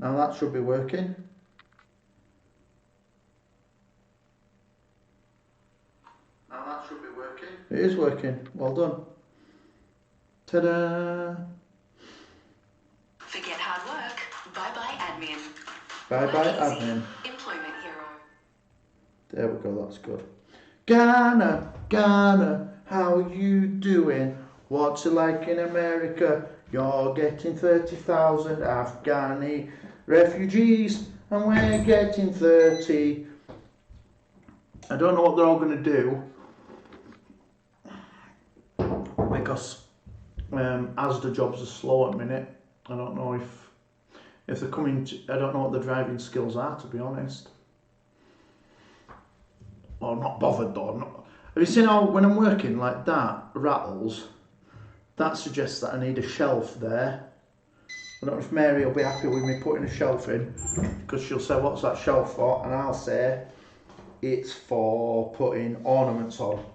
Now that should be working. Now that should be working. It is working. Well done. Ta-da! Forget hard work. Bye-bye admin. Bye-bye admin. Employment hero. There we go, that's good. Ghana, how you doing? What's it like in America? You're getting 30,000 Afghani refugees and we're getting 30. I don't know what they're all going to do because Asda jobs are slow at the minute. I don't know if they're coming to, I don't know what the driving skills are, to be honest. Well, I'm not bothered though. Have you seen how when I'm working like that rattles? That suggests that I need a shelf there. I don't know if Mary will be happy with me putting a shelf in, because she'll say, what's that shelf for? And I'll say, it's for putting ornaments on.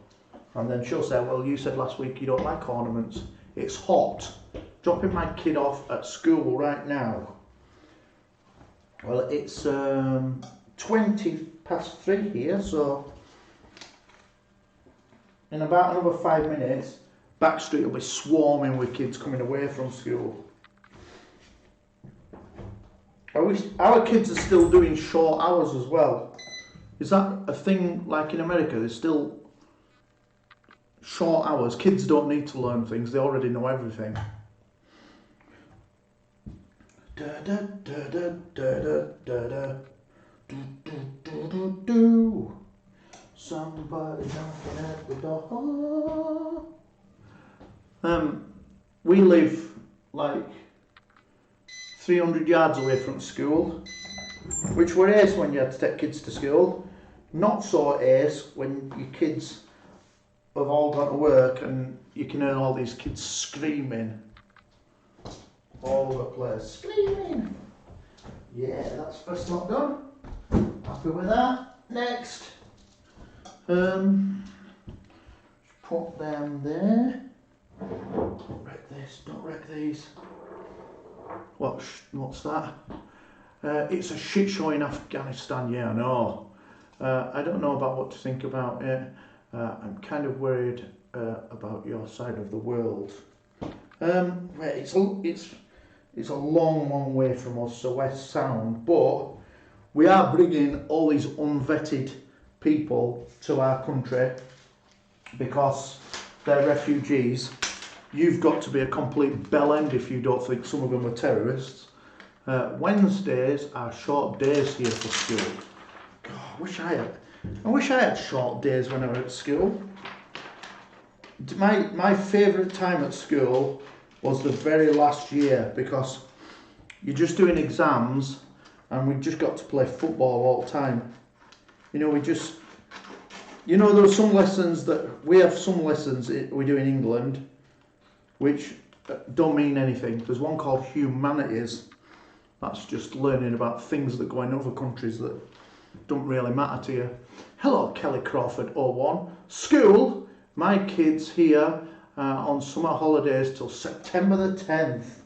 And then she'll say, well, you said last week you don't like ornaments. It's hot. Dropping my kid off at school right now. Well, it's 3:20 here, so in about another 5 minutes, Backstreet will be swarming with kids coming away from school. I wish our kids are still doing short hours as well. Is that a thing like in America? There's still short hours. Kids don't need to learn things, they already know everything. Da da da da da da da da. Do do do do do. Somebody knocking at the door. We live like 300 yards away from school, which were ace when you had to take kids to school. Not so ace when your kids have all gone to work and you can hear all these kids screaming all over the place. Screaming! Yeah, that's first lot done. Happy with that. Next. Put them there. Don't wreck this, don't wreck these. What's that? It's a shit show in Afghanistan, yeah, I know. I don't know about what to think about it. I'm kind of worried about your side of the world. It's a long, long way from us, so West Sound, but we are bringing all these unvetted people to our country because they're refugees. You've got to be a complete bellend if you don't think some of them are terrorists. Wednesdays are short days here for school. God, I wish I had short days when I was at school. My favourite time at school was the very last year because you're just doing exams and we just got to play football all the time. You know, there are some lessons that we have some lessons we do in England which don't mean anything. There's one called humanities. That's just learning about things that go in other countries that don't really matter to you. Hello, Kelly Crawford 01. School, my kids here on summer holidays till September the 10th.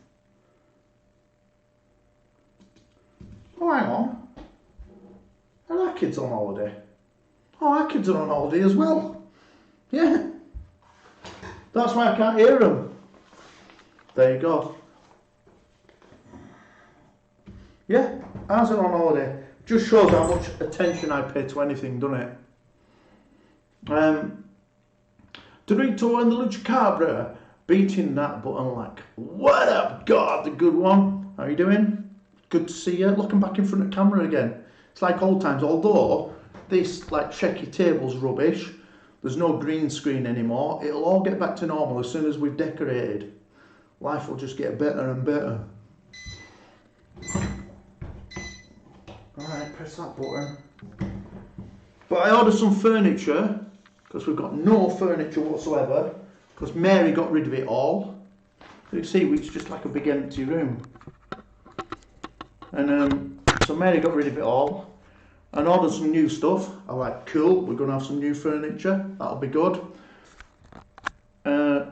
Oh, hang on. Are our kids on holiday? Oh, our kids are on holiday as well. Yeah. That's why I can't hear them. There you go. Yeah, ours are on holiday. Just shows how much attention I pay to anything, doesn't it? Dorito and the Lucha Cabra beating that button like, what up, God, the good one. How are you doing? Good to see you. Looking back in front of the camera again. It's like old times, although this like checky table's rubbish. There's no green screen anymore. It'll all get back to normal as soon as we've decorated. Life will just get better and better. Alright, press that button. But I ordered some furniture, because we've got no furniture whatsoever, because Mary got rid of it all. You see, it's just like a big empty room. And so Mary got rid of it all and ordered some new stuff. I like, cool, we're going to have some new furniture, that'll be good.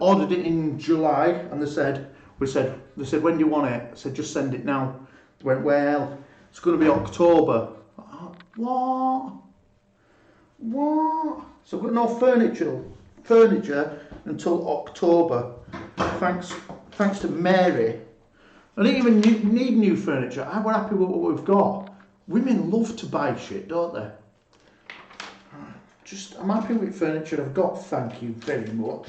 Ordered it in July and they said, when do you want it? I said, just send it now. Went, well, it's going to be October. What? What? So I've got no furniture until October. Thanks to Mary. I didn't even need new furniture. We're happy with what we've got. Women love to buy shit, don't they? I'm happy with furniture I've got, thank you very much.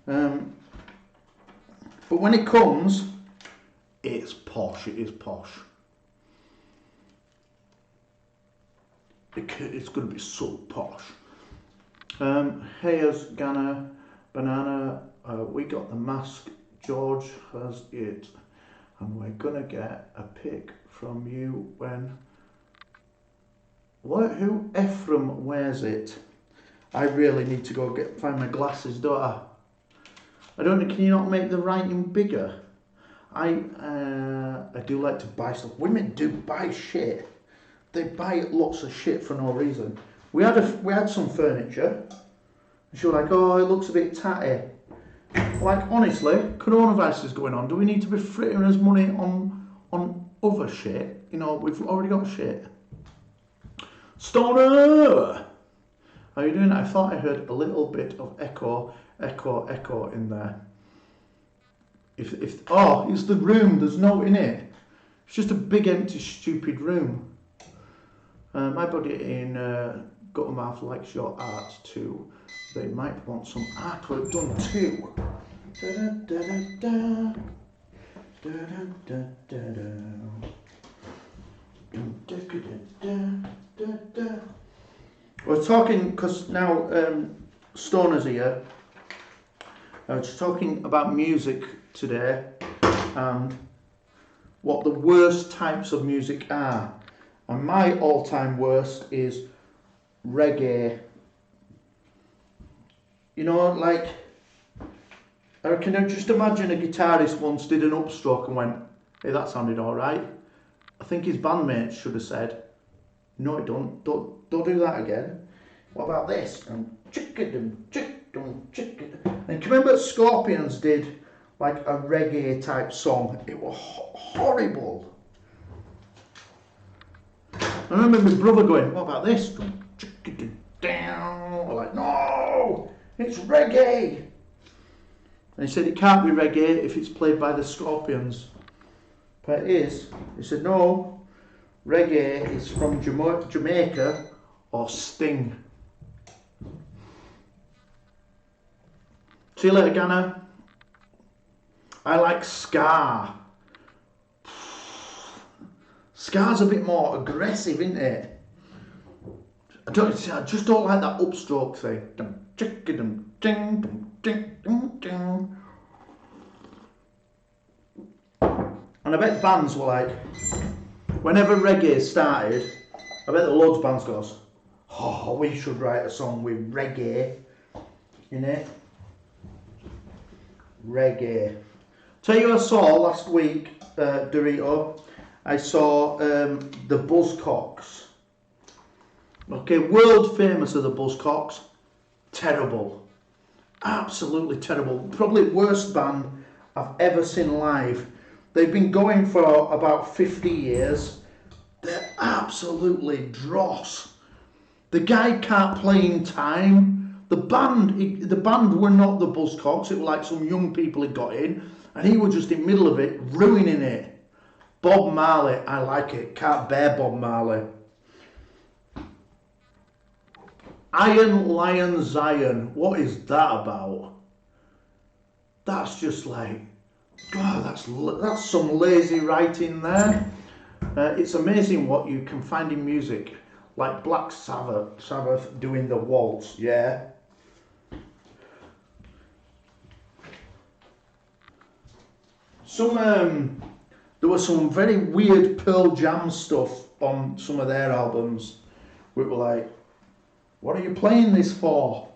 But when it comes, it's posh, it is posh. It's going to be so posh. Here's Ghana, Banana, we got the mask, George has it, and we're going to get a pic from you when... Who Ephraim wears it? I really need to go find my glasses, don't I? I don't know, can you not make the writing bigger? I do like to buy stuff. Women do buy shit. They buy lots of shit for no reason. We had some furniture. And she was like, oh, it looks a bit tatty. Like, honestly, coronavirus is going on. Do we need to be fritting us money on other shit? You know, we've already got shit. Stoner! How are you doing? I thought I heard a little bit of echo in there. Oh, it's the room. There's no in it. It's just a big empty stupid room. My buddy in Guttermouth likes your art too. They might want some artwork done too. We're talking, because now Stoner's here. I was talking about music today and what the worst types of music are. And my all-time worst is reggae. You know, like, I can just imagine a guitarist once did an upstroke and went, hey, that sounded alright. I think his bandmates should have said, no, don't do that again. What about this? And chicken. And can you remember Scorpions did like a reggae type song? It was horrible. I remember my brother going, what about this? Down. Like, no, it's reggae. And he said it can't be reggae if it's played by the Scorpions. But it is. He said, no, reggae is from Jamaica or Sting. See you later, Ghana. I like ska. Ska's a bit more aggressive, isn't it? I just don't like that upstroke thing. And I bet bands were like, whenever reggae started, I bet the loads of bands goes, oh, we should write a song with reggae in it. Reggae. Tell you what I saw last week, Dorito. I saw the Buzzcocks. Okay, world famous are the Buzzcocks. Terrible. Absolutely terrible. Probably the worst band I've ever seen live. They've been going for about 50 years. They're absolutely dross. The guy can't play in time. The band were not the Buzzcocks. It was like some young people had got in, and he was just in the middle of it, ruining it. Bob Marley, I like it. Can't bear Bob Marley. Iron Lion Zion. What is that about? That's just like, God, that's some lazy writing there. It's amazing what you can find in music, like Black Sabbath doing the waltz, yeah. There was some very weird Pearl Jam stuff on some of their albums. We were like, what are you playing this for?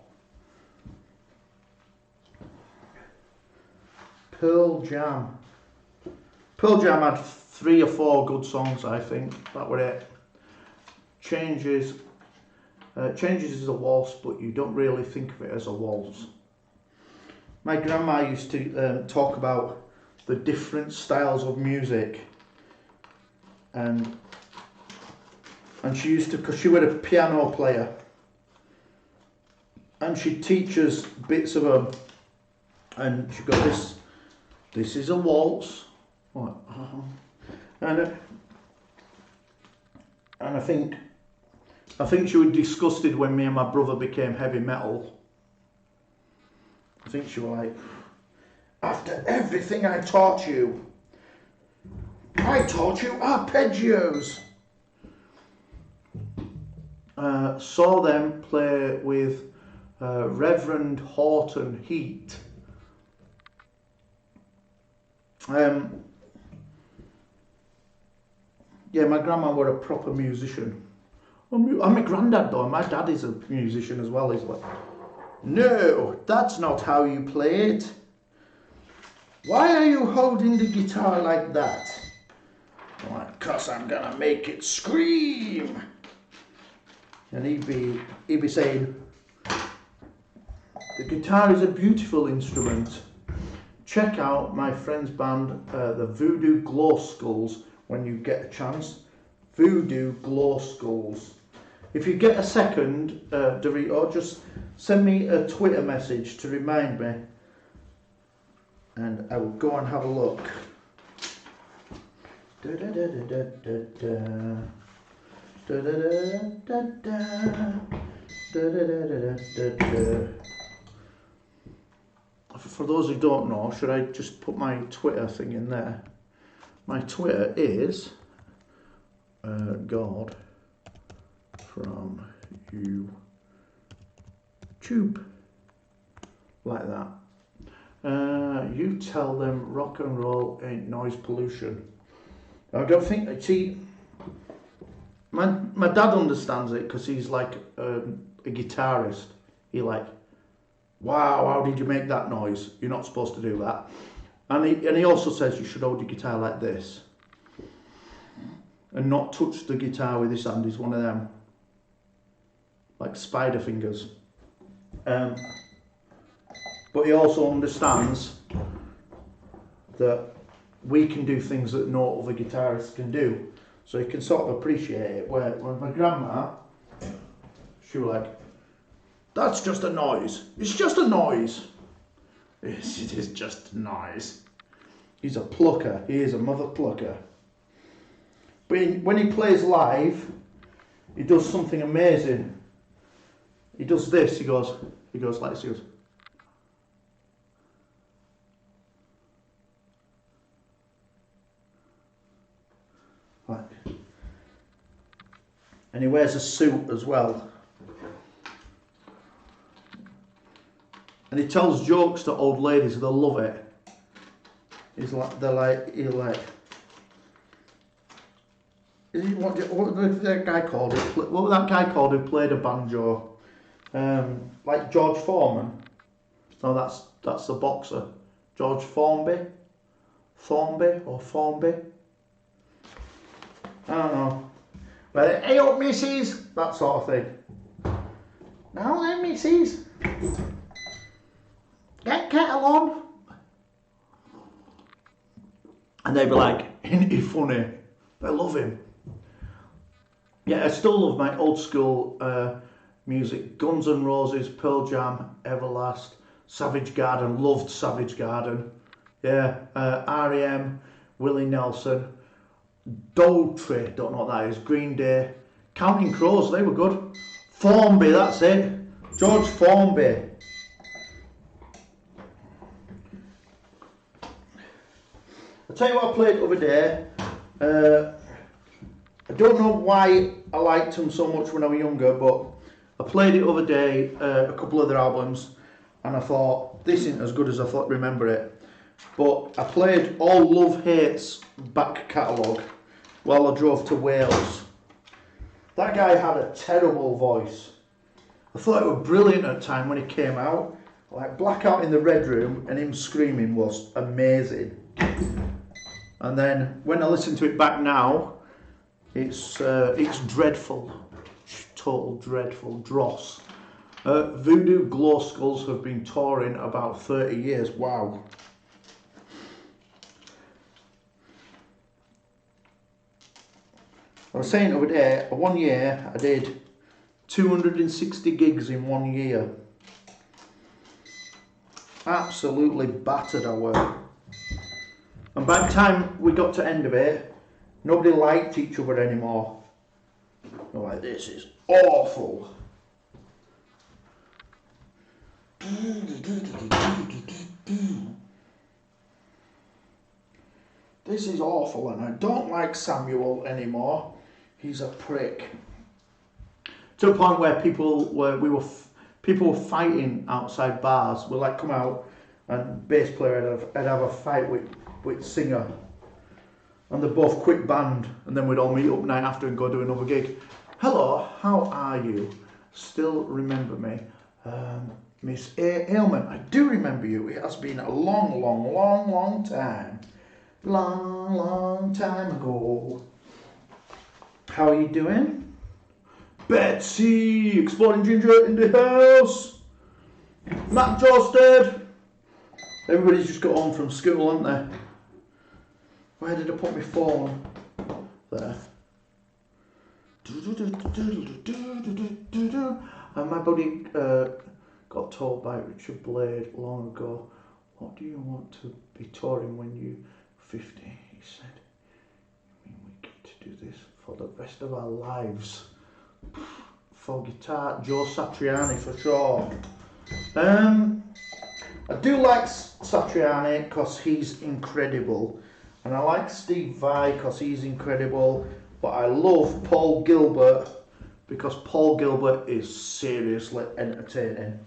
Pearl Jam. Pearl Jam had 3 or 4 good songs, I think. That were it. Changes is a waltz, but you don't really think of it as a waltz. My grandma used to talk about the different styles of music, and she used to, because she was a piano player, and she'd teach us bits of them, and she'd go, this is a waltz, and I think she was disgusted when me and my brother became heavy metal. I think she was like, after everything I taught you arpeggios. Saw them play with Reverend Horton Heat. Yeah, my grandma was a proper musician. I'm my granddad though, my dad is a musician as well. He's like, no, that's not how you play it. Why are you holding the guitar like that? I'm like, 'cause I'm gonna make it scream. And he'd be saying, the guitar is a beautiful instrument. Check out my friend's band, the Voodoo Glow Skulls, when you get a chance. Voodoo Glow Skulls. If you get a second, Dorito, just send me a Twitter message to remind me, and I will go and have a look. For those who don't know, should I just put my Twitter thing in there? My Twitter is God from YouTube, like that. You tell them rock and roll ain't noise pollution. I don't think, see, my dad understands it because he's like a guitarist. He like, wow, how did you make that noise? You're not supposed to do that. And he also says you should hold your guitar like this and not touch the guitar with his hand. He's one of them, like spider fingers. But he also understands that we can do things that no other guitarists can do. So he can sort of appreciate it. Where my grandma, she was like, that's just a noise. It's just a noise. Yes, it is just a noise. He's a plucker. He is a mother plucker. But when he plays live, he does something amazing. He does this. He goes like this. He goes. Like. And he wears a suit as well. And he tells jokes to old ladies, they'll love it. He's like, what was that guy called? What was that guy called who played a banjo? Like George Foreman. No, that's the boxer. George Formby? Formby? I don't know. But hey up, missus! That sort of thing. Now then, missus. Get kettle on. And they'd be like, isn't he funny? They love him. Yeah, I still love my old school music. Guns N' Roses, Pearl Jam, Everlast, Savage Garden. Loved Savage Garden. Yeah, R.E.M., Willie Nelson, Daltrey, don't know what that is, Green Day, Counting Crows, they were good. Formby, that's it. George Formby. I'll tell you what I played the other day. I don't know why I liked them so much when I was younger, but I played it the other day, a couple of their albums, and I thought, this isn't as good as I thought, remember it. But I played All Love Hates back catalogue while I drove to Wales. That guy had a terrible voice. I thought it was brilliant at the time when he came out. Like Blackout in the Red Room and him screaming was amazing. And then when I listen to it back now, it's dreadful. Total dreadful dross. Voodoo Glow Skulls have been touring about 30 years. Wow. I was saying the other day, 1 year I did 260 gigs in 1 year. Absolutely battered I were. And by the time we got to end of it, nobody liked each other anymore. They're like, this is awful. This is awful, and I don't like Samuel anymore. He's a prick. To the point where people were fighting outside bars. We'd like come out, and bass player would have a fight with singer, and they both quit band, and then we'd all meet up night after and go do another gig. Hello, how are you? Still remember me? Miss Ailman, I do remember you. It has been a long time. Long time ago. How are you doing? Betsy, Exploding Ginger in the house. Matt Jostead. Everybody's just got home from school, haven't they? Where did I put my phone? There. And my buddy got told by Richard Blade long ago, what do you want to be touring when you're 50? He said, I mean, we get to do this for the rest of our lives. For guitar, Joe Satriani for sure. I do like Satriani because he's incredible. And I like Steve Vai because he's incredible. But I love Paul Gilbert because Paul Gilbert is seriously entertaining.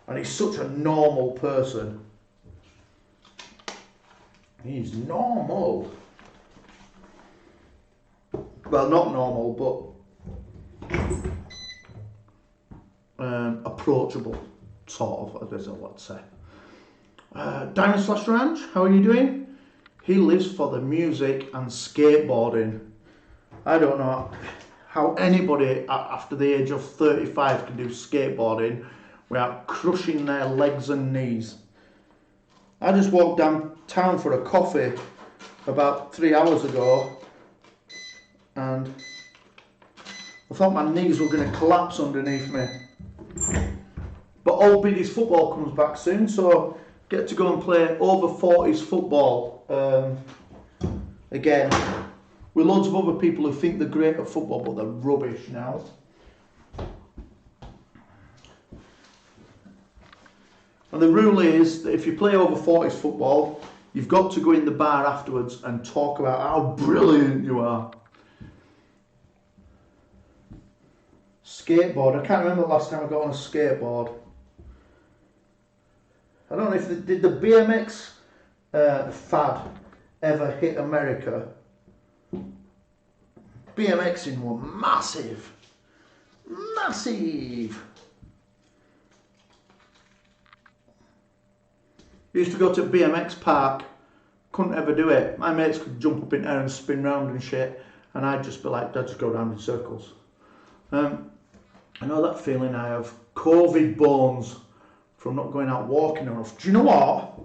And he's such a normal person. He's normal. Well, not normal, but approachable, sort of, as I would say. Diamond Slash Ranch, how are you doing? He lives for the music and skateboarding. I don't know how anybody after the age of 35 can do skateboarding without crushing their legs and knees. I just walked downtown for a coffee about 3 hours ago and I thought my knees were going to collapse underneath me. But Old Biddy's football comes back soon, so get to go and play over 40s football again with loads of other people who think they're great at football but they're rubbish now. And the rule is that if you play over 40s football, you've got to go in the bar afterwards and talk about how brilliant you are. Skateboard, I can't remember the last time I got on a skateboard. I don't know if did the BMX fad ever hit America. BMXing were massive. Massive. Used to go to a BMX park, couldn't ever do it. My mates could jump up in air and spin round and shit, and I'd just be like, I'd just go round in circles. I know that feeling. I have COVID bones from not going out walking enough. Do you know what?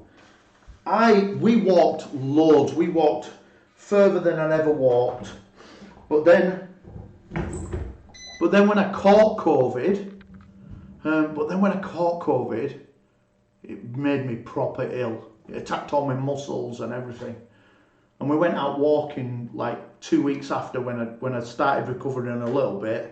We walked loads. We walked further than I'd ever walked. But then when I caught COVID, it made me proper ill. It attacked all my muscles and everything. And we went out walking like 2 weeks after when I started recovering a little bit.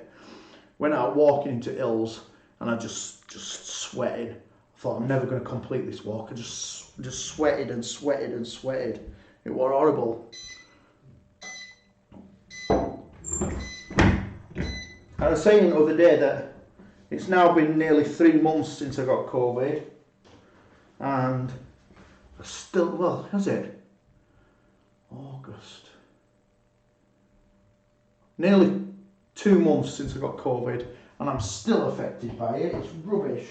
Went out walking into hills and I just sweated. I thought I'm never going to complete this walk. I just sweated and sweated and sweated. It was horrible. I was saying the other day that it's now been nearly 3 months since I got COVID. And I still, well, has it? August. Nearly 2 months since I got COVID and I'm still affected by it. It's rubbish.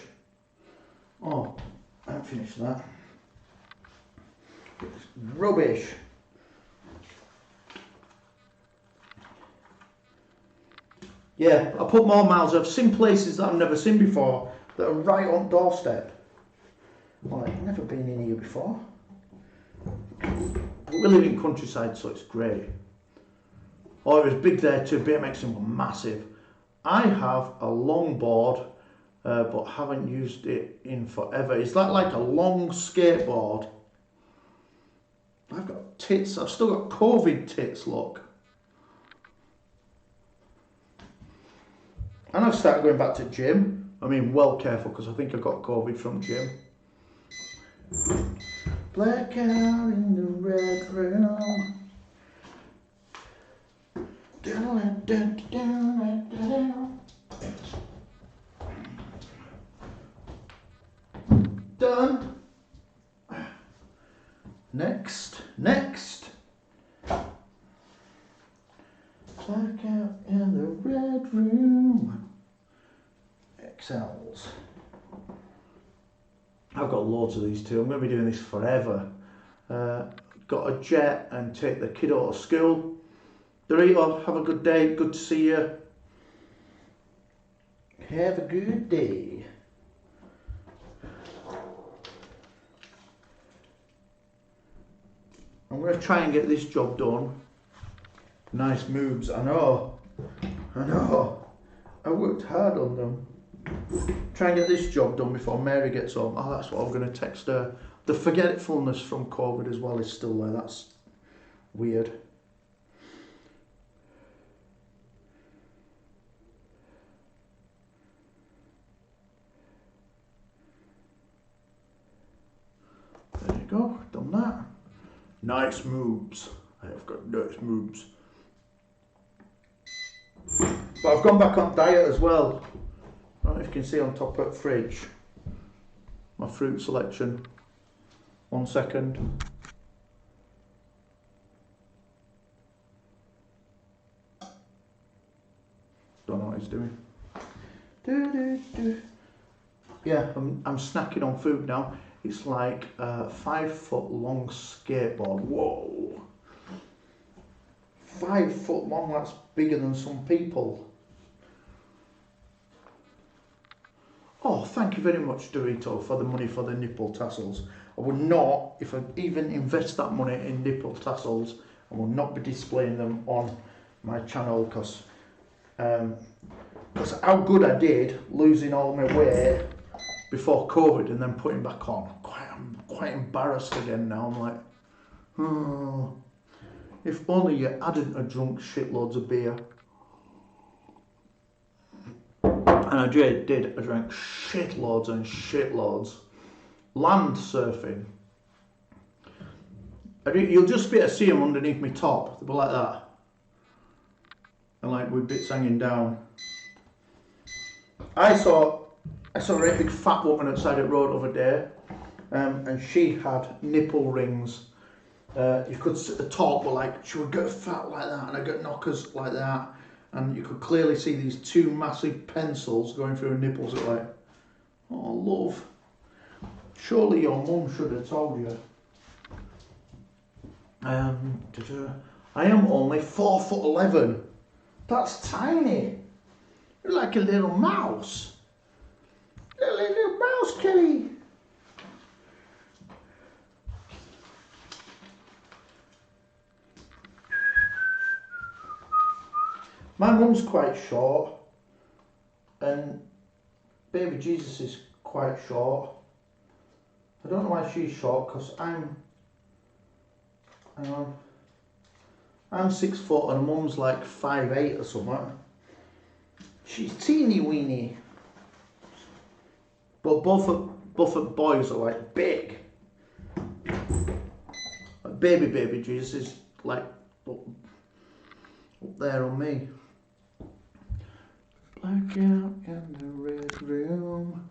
Oh, I haven't finished that. It's rubbish. Yeah, I put more miles. I've seen places that I've never seen before that are right on doorstep. Well, I've never been in here before. But we live in countryside, so it's great. Oh, it was big there too. BMXing was massive. I have a longboard, but haven't used it in forever. It's like a long skateboard. I've got tits. I've still got COVID tits, look. And I've started going back to gym. I mean, well careful, because I think I got COVID from gym. Blackout in the red room. Done. Next. Blackout in the red room. XLs. I've got loads of these too. I'm going to be doing this forever. Got a jet and take the kiddo to school. Dorito, have a good day. Good to see you. Have a good day. I'm going to try and get this job done. Nice moves. I know. I worked hard on them. Try and get this job done before Mary gets home. Oh, that's what I'm going to text her. The forgetfulness from COVID as well is still there. That's weird. There you go. Done that. Nice moves. I have got nice moves. But I've gone back on diet as well. I don't know if you can see on top of the fridge my fruit selection. 1 second. Don't know what he's doing. Yeah, I'm snacking on food now. It's like a 5 foot long skateboard. Whoa! 5 foot long, that's bigger than some people. Oh, thank you very much, Dorito, for the money for the nipple tassels. I would not, if I even invest that money in nipple tassels, I will not be displaying them on my channel because how good I did losing all my weight before COVID and then putting back on. I'm quite embarrassed again now. I'm like, oh, if only you hadn't have drunk shitloads of beer. And I did. I drank shitloads and shitloads. Land surfing. You'll just be able to see them underneath my top. They'll be like that. And like with bits hanging down. I saw a very big fat woman outside the road the other day. And she had nipple rings. You could see the top were like, she would get fat like that and I got knockers like that. And you could clearly see these 2 massive pencils going through her nipples. It's like, oh love, surely your mum should have told you. I am only 4'11". That's tiny. You're like a little mouse. Little mouse kitty. My mum's quite short, and baby Jesus is quite short. I don't know why she's short, because I'm 6 foot and mum's like 5'8" or something. She's teeny weeny. But both boys are like big. Like baby Jesus is like up there on me. Blackout in the red room.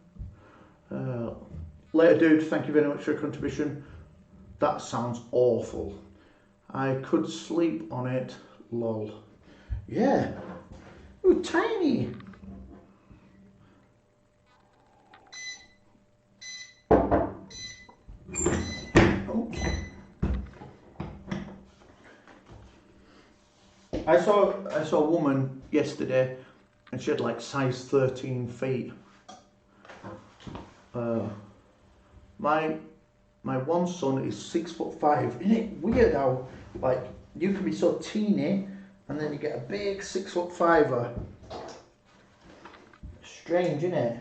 Later dude, thank you very much for your contribution. That sounds awful. I could sleep on it, lol. Yeah. Ooh, tiny. Oh. I saw a woman yesterday and she had like size 13 feet. My one son is 6'5". Isn't it weird how like you can be so teeny and then you get a big 6'5". Strange, isn't it?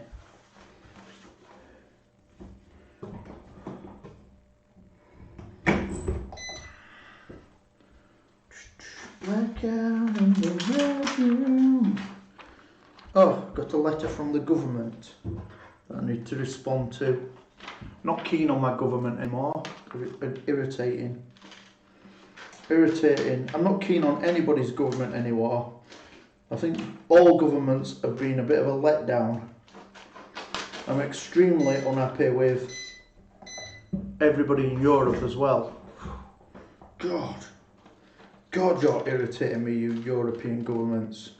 Black out in the red room. Oh, got a letter from the government that I need to respond to. Not keen on my government anymore. Irritating. I'm not keen on anybody's government anymore. I think all governments have been a bit of a letdown. I'm extremely unhappy with everybody in Europe as well. God, you're irritating me, you European governments.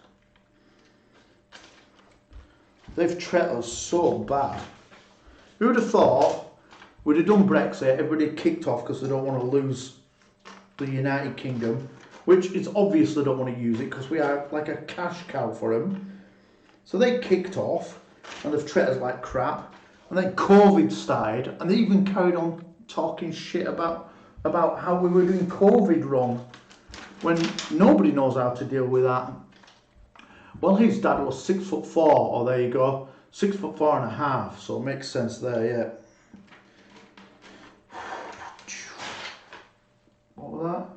They've treated us so bad. Who would have thought we'd have done Brexit, everybody kicked off because they don't want to lose the United Kingdom, which is obviously don't want to use it because we are like a cash cow for them. So they kicked off and they've treated us like crap. And then COVID started and they even carried on talking shit about how we were doing COVID wrong, when nobody knows how to deal with that. Well, his dad was 6'4", or there you go, 6'4.5", so it makes sense there, yeah. What was that?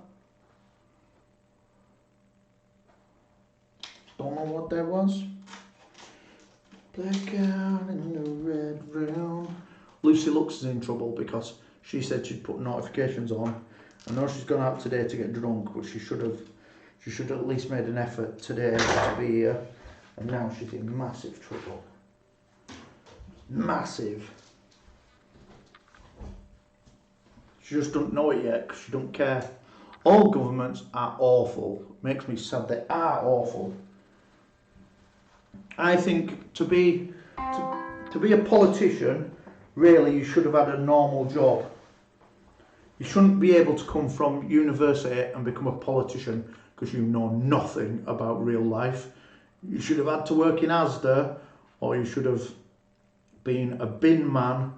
Don't know what that was. Blackout in the red room. Lucy Lux is in trouble because she said she'd put notifications on. I know she's gone out today to get drunk, but she should have at least made an effort today to be here. And now she's in massive trouble. Massive. She just doesn't know it yet because she don't care. All governments are awful. Makes me sad, they are awful. I think to be a politician, really you should have had a normal job. You shouldn't be able to come from university and become a politician because you know nothing about real life. You should have had to work in Asda, or you should have been a bin man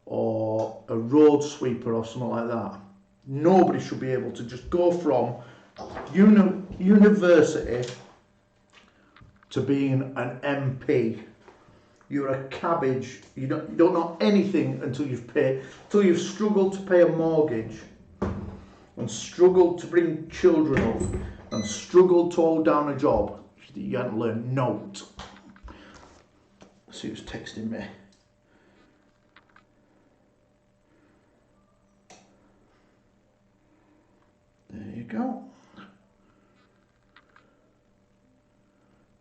or a road sweeper or something like that. Nobody should be able to just go from university to being an MP. You're a cabbage. You don't know anything until you've struggled to pay a mortgage, and struggled to bring children up, and struggled to hold down a job. You hadn't learned note. Let's see who's texting me. There you go.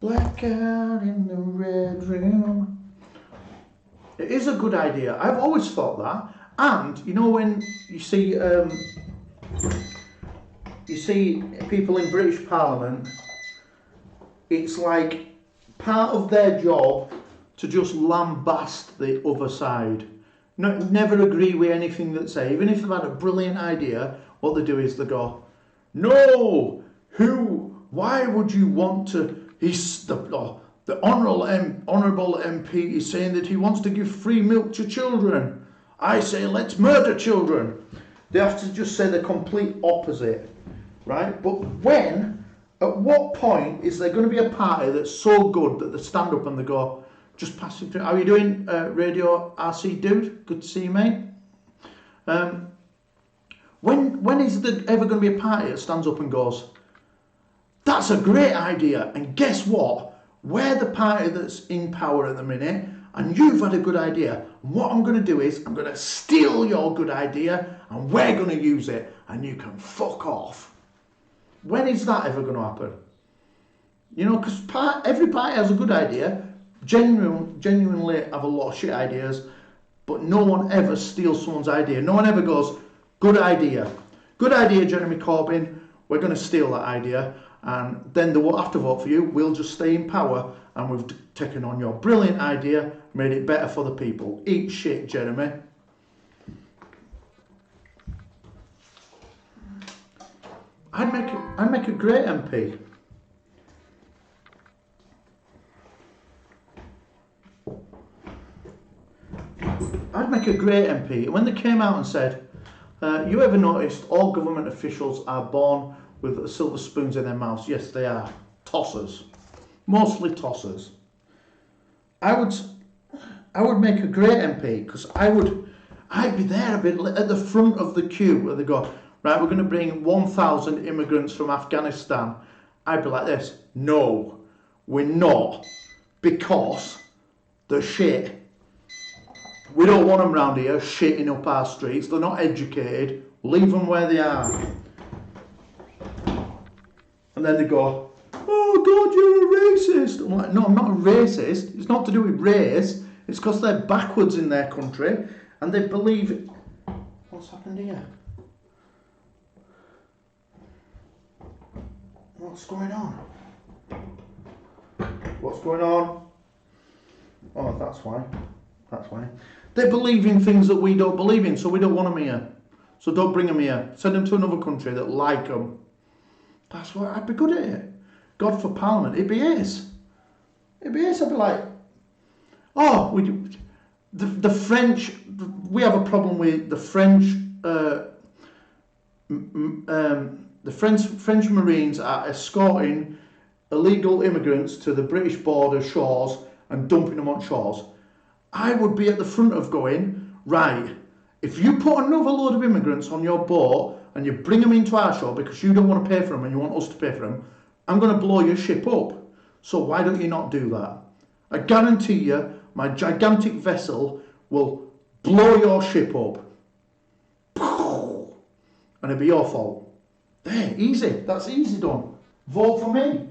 Blackout in the red room. It is a good idea. I've always thought that. And you know when you see people in British Parliament, it's like part of their job to just lambast the other side. Never agree with anything they say. Even if they've had a brilliant idea, what they do is they go, no, why would you want to, the honourable MP is saying that he wants to give free milk to children. I say let's murder children. They have to just say the complete opposite, right? But at what point is there going to be a party that's so good that they stand up and they go, just passing through, how are you doing, Radio RC Dude? Good to see you, mate. When is there ever going to be a party that stands up and goes, that's a great idea, and guess what? We're the party that's in power at the minute, and you've had a good idea. And what I'm going to do is, I'm going to steal your good idea, and we're going to use it, and you can fuck off. When is that ever going to happen? You know, because every party has a good idea, genuinely have a lot of shit ideas, but no one ever steals someone's idea. No one ever goes, good idea. Good idea, Jeremy Corbyn. We're going to steal that idea. And then they won't have to vote for you. We'll just stay in power, and we've taken on your brilliant idea, made it better for the people. Eat shit, Jeremy. I'd make a great MP. I'd make a great MP. When they came out and said, you ever noticed all government officials are born with silver spoons in their mouths. Yes, they are. Tossers. Mostly tossers. I would make a great MP because I'd be there a bit at the front of the queue where they go, right, we're going to bring 1,000 immigrants from Afghanistan. I'd be like this, no, we're not, because they're shit. We don't want them round here shitting up our streets. They're not educated. Leave them where they are. And then they go, oh God, you're a racist. I'm like, no, I'm not a racist. It's not to do with race. It's because they're backwards in their country and they believe... What's happened here? What's going on? What's going on? Oh, that's why. That's why. They believe in things that we don't believe in, so we don't want them here. So don't bring them here. Send them to another country that like them. That's why I'd be good at it. God for Parliament. It'd be ace. It'd be ace. I'd be like, oh, the French, we have a problem with the French, French Marines are escorting illegal immigrants to the British border shores and dumping them on shores. I would be at the front of going, right, if you put another load of immigrants on your boat and you bring them into our shore because you don't want to pay for them and you want us to pay for them, I'm going to blow your ship up. So why don't you not do that? I guarantee you, my gigantic vessel will blow your ship up. And it'll be your fault. There, easy. That's easy done. Vote for me.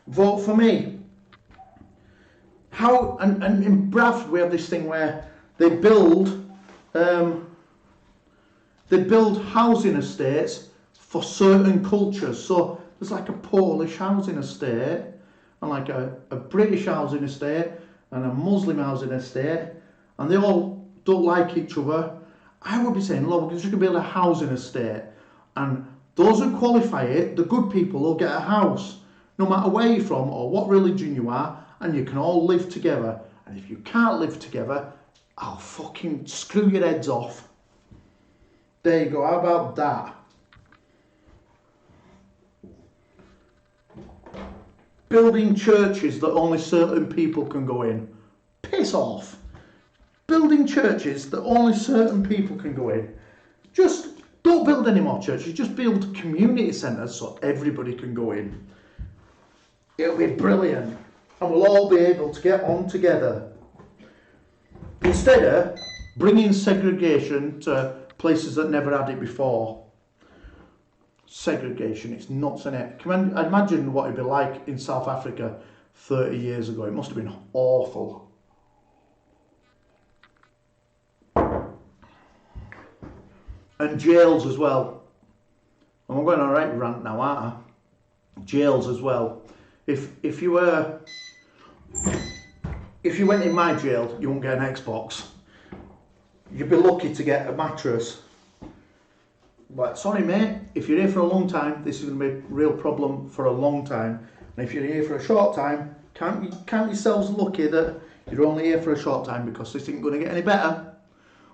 Vote for me. How, and in Bradford we have this thing where they build housing estates for certain cultures. So there's like a Polish housing estate and like a British housing estate and a Muslim housing estate, and they all don't like each other. I would be saying, look, we're just going to build a housing estate, and those who qualify it, the good people, will get a house, no matter where you're from or what religion you are, and you can all live together. And if you can't live together, I'll fucking screw your heads off. There you go, how about that? Building churches that only certain people can go in. Piss off. Building churches that only certain people can go in. Just don't build any more churches, just build community centres so everybody can go in. It'll be brilliant. And we'll all be able to get on together. Instead of bringing segregation to places that never had it before. Segregation, it's nuts, isn't it? Can I imagine what it'd be like in South Africa 30 years ago. It must have been awful. And jails as well. I'm going on a right rant now, aren't I? Jails as well. If you went in my jail, you won't get an Xbox. You'd be lucky to get a mattress. Like, sorry mate, if you're here for a long time, this is going to be a real problem for a long time. And if you're here for a short time, count yourselves lucky that you're only here for a short time, because this isn't going to get any better.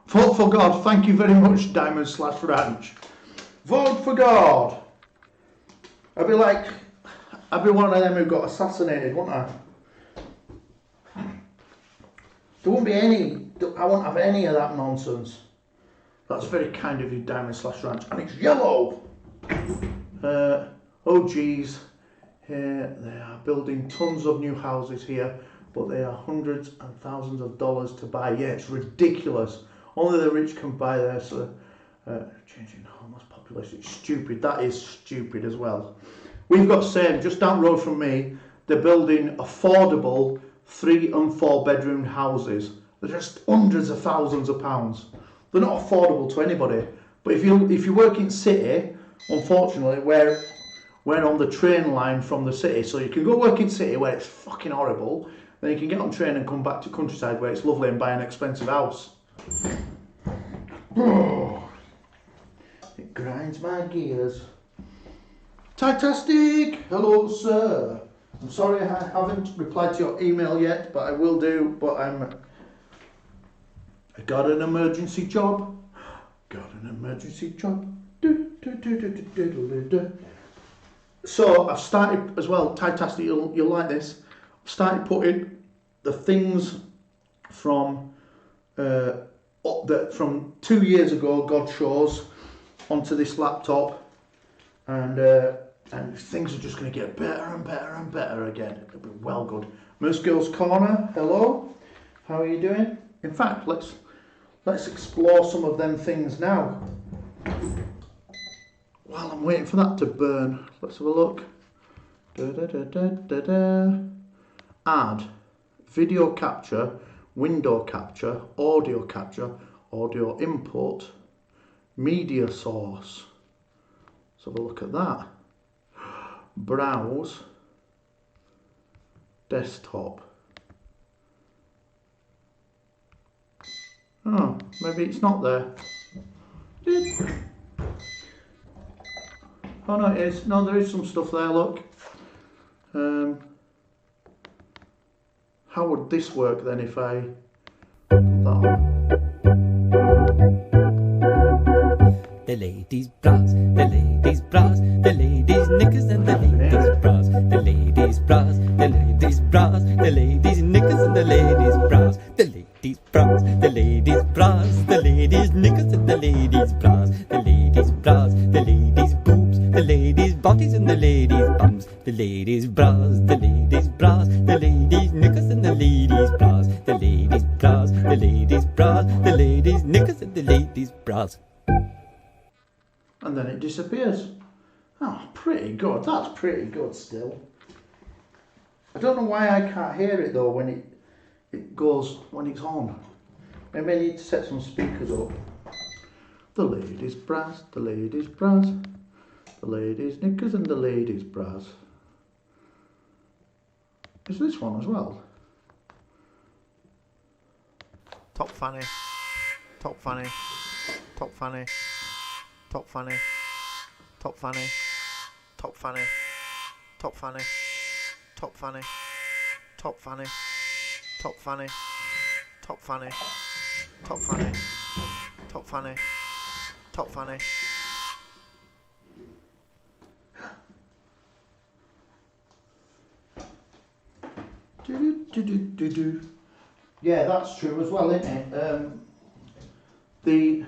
Vote for God. Thank you very much, Diamond/Ranch. Vote for God. I'd be one of them who got assassinated, wouldn't I? There won't be any, I won't have any of that nonsense. That's very kind of you, Diamond/Ranch. And it's yellow! Oh geez. Here they are building tons of new houses here, but they are hundreds and thousands of dollars to buy. Yeah, it's ridiculous. Only the rich can buy there, so changing homeless population. It's stupid. That is stupid as well. We've got same, just down the road from me, they're building affordable 3 and 4 bedroom houses. They're just hundreds of thousands of pounds. They're not affordable to anybody. But if you work in city, unfortunately, we're on the train line from the city, so you can go work in city where it's fucking horrible, then you can get on train and come back to countryside where it's lovely and buy an expensive house. It grinds my gears. Titastic! Hello, sir. I'm sorry I haven't replied to your email yet, but I will do. But I got an emergency job. Got an emergency job. Do, So I've started as well, Titastic, you'll like this. I've started putting the things from from 2 years ago, God shows, onto this laptop, and things are just going to get better and better and better again. It'll be well good. Moose Girls Corner, hello, how are you doing? In fact, let's explore some of them things now. While I'm waiting for that to burn, let's have a look. Add video capture, window capture, audio input, media source. Let's have a look at that. Browse, desktop. Oh, maybe it's not there. Oh no, it is. No, there is some stuff there, look. How would this work then if I put that on? The ladies' bras, the ladies' bras, the ladies' knickers and the ladies' bras, the ladies' bras, the ladies' bras, the ladies' knickers and the ladies' bras, the ladies' bras, the ladies' bras, the ladies' knickers and the ladies' bras, the ladies' bras, the ladies' boobs, the ladies' bodies and the ladies' bums, the ladies' bras, the ladies' bras, the ladies' knickers and the ladies' bras, the ladies' bras, the ladies' bras, the ladies' knickers and the ladies' bras. And then it disappears. Oh, pretty good. That's pretty good still. I don't know why I can't hear it though when it goes, when it's on. Maybe I need to set some speakers up. The ladies' bras, the ladies' bras, the ladies' knickers and the ladies' bras. Is this one as well? Top funny, top funny, top funny, top funny, top funny, top funny, top funny, top funny, top funny, top funny, top funny, top funny, top funny, top funny. Yeah, that's true as well, isn't it? The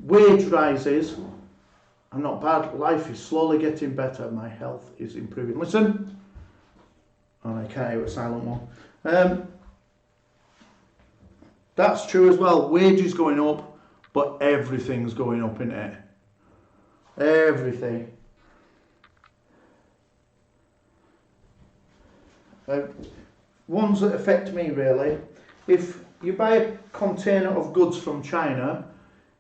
wage rises are not bad. Life is slowly getting better. My health is improving. Listen. Oh, I can't hear a silent one. That's true as well. Wages going up, but everything's going up, isn't it? Everything. Ones that affect me really. If you buy a container of goods from China,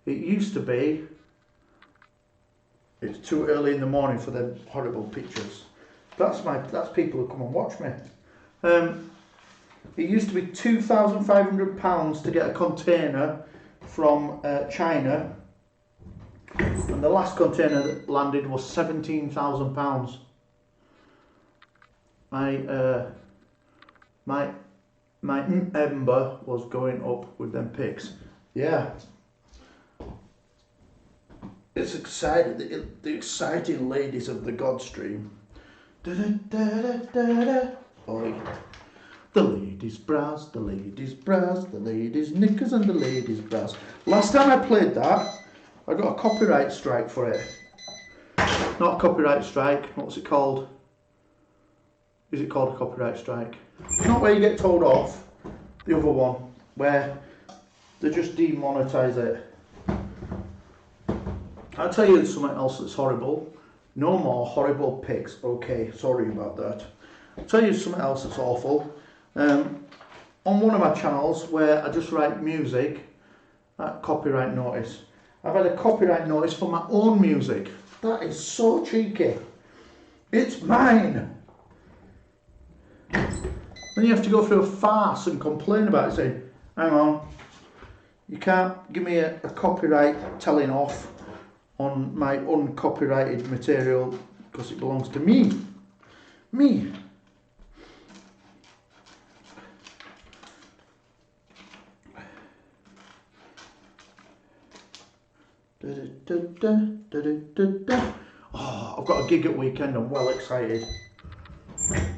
it used to be, it's too early in the morning for them horrible pictures. That's people who come and watch me. It used to be £2,500 to get a container from China, and the last container that landed was £17,000. My Ember was going up with them pics. Yeah. It's exciting, the exciting ladies of the Godstream. Oi. The ladies' bras, the ladies' bras, the ladies' knickers and the ladies' bras. Last time I played that, I got a copyright strike for it. Not a copyright strike, what's it called? Is it called a copyright strike? It's not where you get told off, the other one, where they just demonetize it. I'll tell you something else that's horrible. No more horrible pics. Okay, sorry about that. I'll tell you something else that's awful. On one of my channels where I just write music, copyright notice. I've had a copyright notice for my own music. That is so cheeky. It's mine. Then you have to go through a farce and complain about it, saying, hang on, you can't give me a copyright telling off on my uncopyrighted material because it belongs to me. Me. Oh, I've got a gig at weekend. I'm well excited.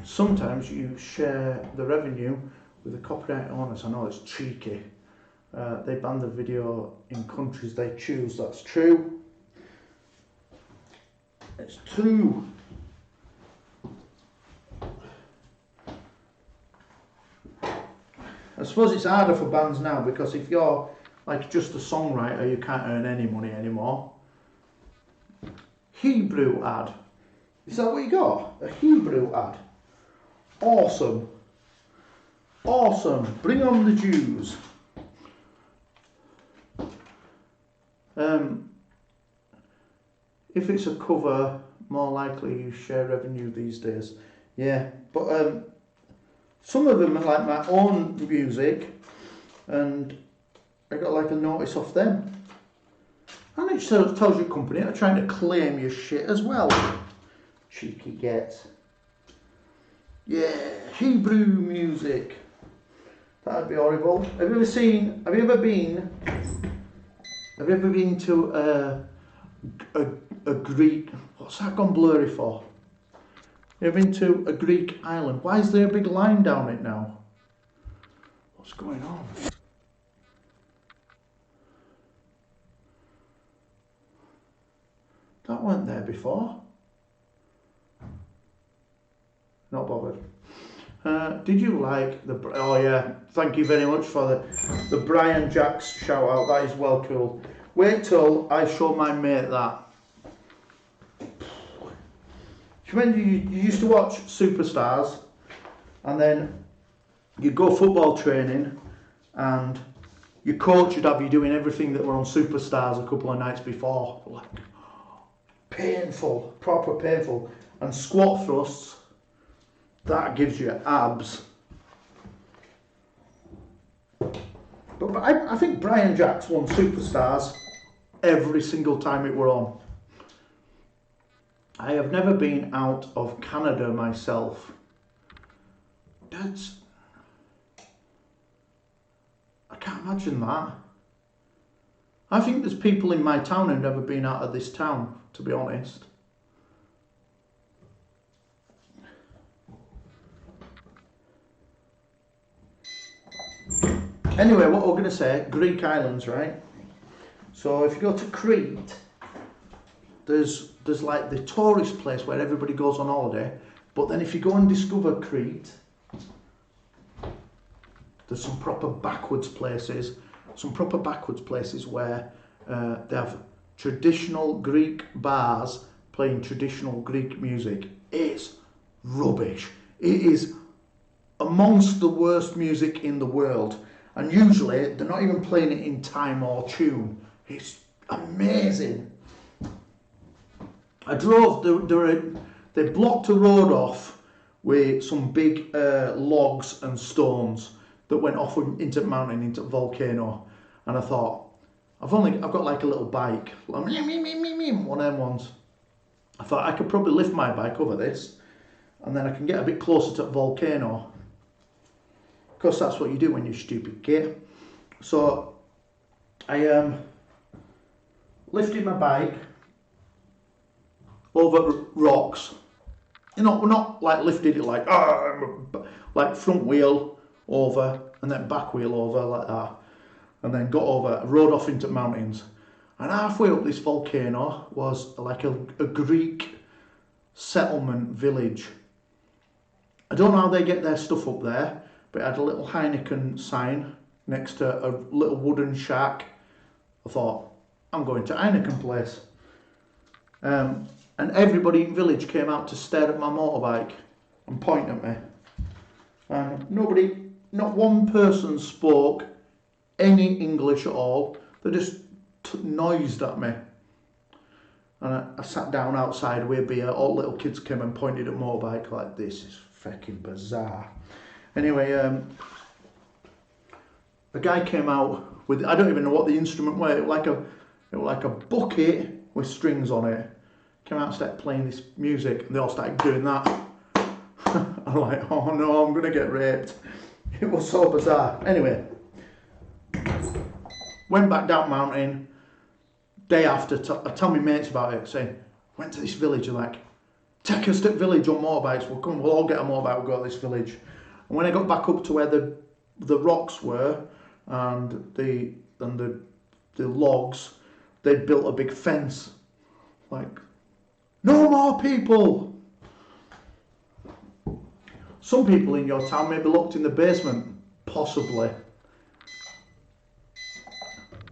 Sometimes you share the revenue with the copyright owners. I know it's cheeky. They ban the video in countries they choose. That's true. It's true. I suppose it's harder for bands now because if you're like just a songwriter, you can't earn any money anymore. Hebrew ad. Is that what you got? A Hebrew ad. Awesome. Awesome. Bring on the Jews. If it's a cover, more likely you share revenue these days. Yeah, but some of them are like my own music, and I got like a notice off them. And it tells your company they're trying to claim your shit as well. Cheeky gets. Yeah, Hebrew music. That'd be horrible. Have you ever been to a Greek, what's that gone blurry for? You ever been to a Greek island? Why is there a big line down it now? What's going on? That weren't there before. Not bothered. Did you like the... Oh yeah, thank you very much for the Brian Jacks shout out. That is well cool. Wait till I show my mate that. Do you remember you used to watch Superstars and then you'd go football training and your coach would have you doing everything that were on Superstars a couple of nights before. Like, painful, proper painful. And squat thrusts, that gives you abs. But I think Brian Jacks won Superstars every single time it were on. I have never been out of Canada myself. I can't imagine that. I think there's people in my town who've never been out of this town, to be honest. Anyway, what we're going to say, Greek islands, right? So if you go to Crete, there's like the tourist place where everybody goes on holiday, but then if you go and discover Crete, there's some proper backwards places where they have traditional Greek bars playing traditional Greek music. It's rubbish. It is amongst the worst music in the world, and usually they're not even playing it in time or tune. It's amazing. I drove, they blocked a road off with some big logs and stones that went off into the mountain, into the volcano. And I thought, I've got like a little bike, one of them ones. I thought I could probably lift my bike over this and then I can get a bit closer to the volcano. Because that's what you do when you're stupid kid. So I lifted my bike over rocks. You know, we're not like lifted it like front wheel over and then back wheel over like that, and then got over, rode off into mountains, and halfway up this volcano was like a Greek settlement village. I don't know how they get their stuff up there, but it had a little Heineken sign next to a little wooden shack. I thought, I'm going to Heineken place. And everybody in the village came out to stare at my motorbike and point at me. And not one person spoke any English at all. They just noised at me. And I sat down outside with a beer. All little kids came and pointed at motorbike like, this is fucking bizarre. Anyway, a guy came out with, I don't even know what the instrument was. It was like a bucket with strings on it. Came out and started playing this music, and they all started doing that. I'm like, oh no, I'm gonna get raped. It was so bizarre. Anyway, went back down mountain, day after, I tell my mates about it, saying, went to this village, and like, take us to the village on motorbikes, we'll all get a motorbike, we'll go to this village. And when I got back up to where the rocks were, and the logs, they'd built a big fence. Like, no more people! Some people in your town may be locked in the basement, possibly.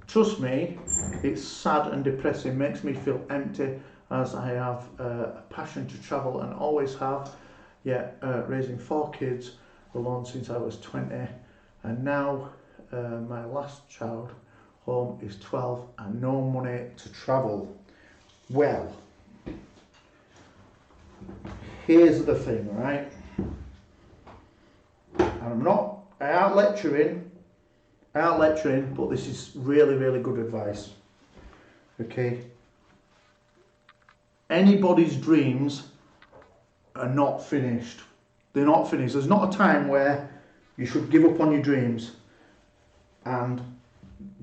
Trust me, it's sad and depressing, makes me feel empty, as I have a passion to travel and always have, yet raising 4 kids alone since I was 20, and now my last child home is 12 and no money to travel. Well, here's the thing, right? And I aren't lecturing, but this is really, really good advice. Okay? Anybody's dreams are not finished. They're not finished. There's not a time where you should give up on your dreams. And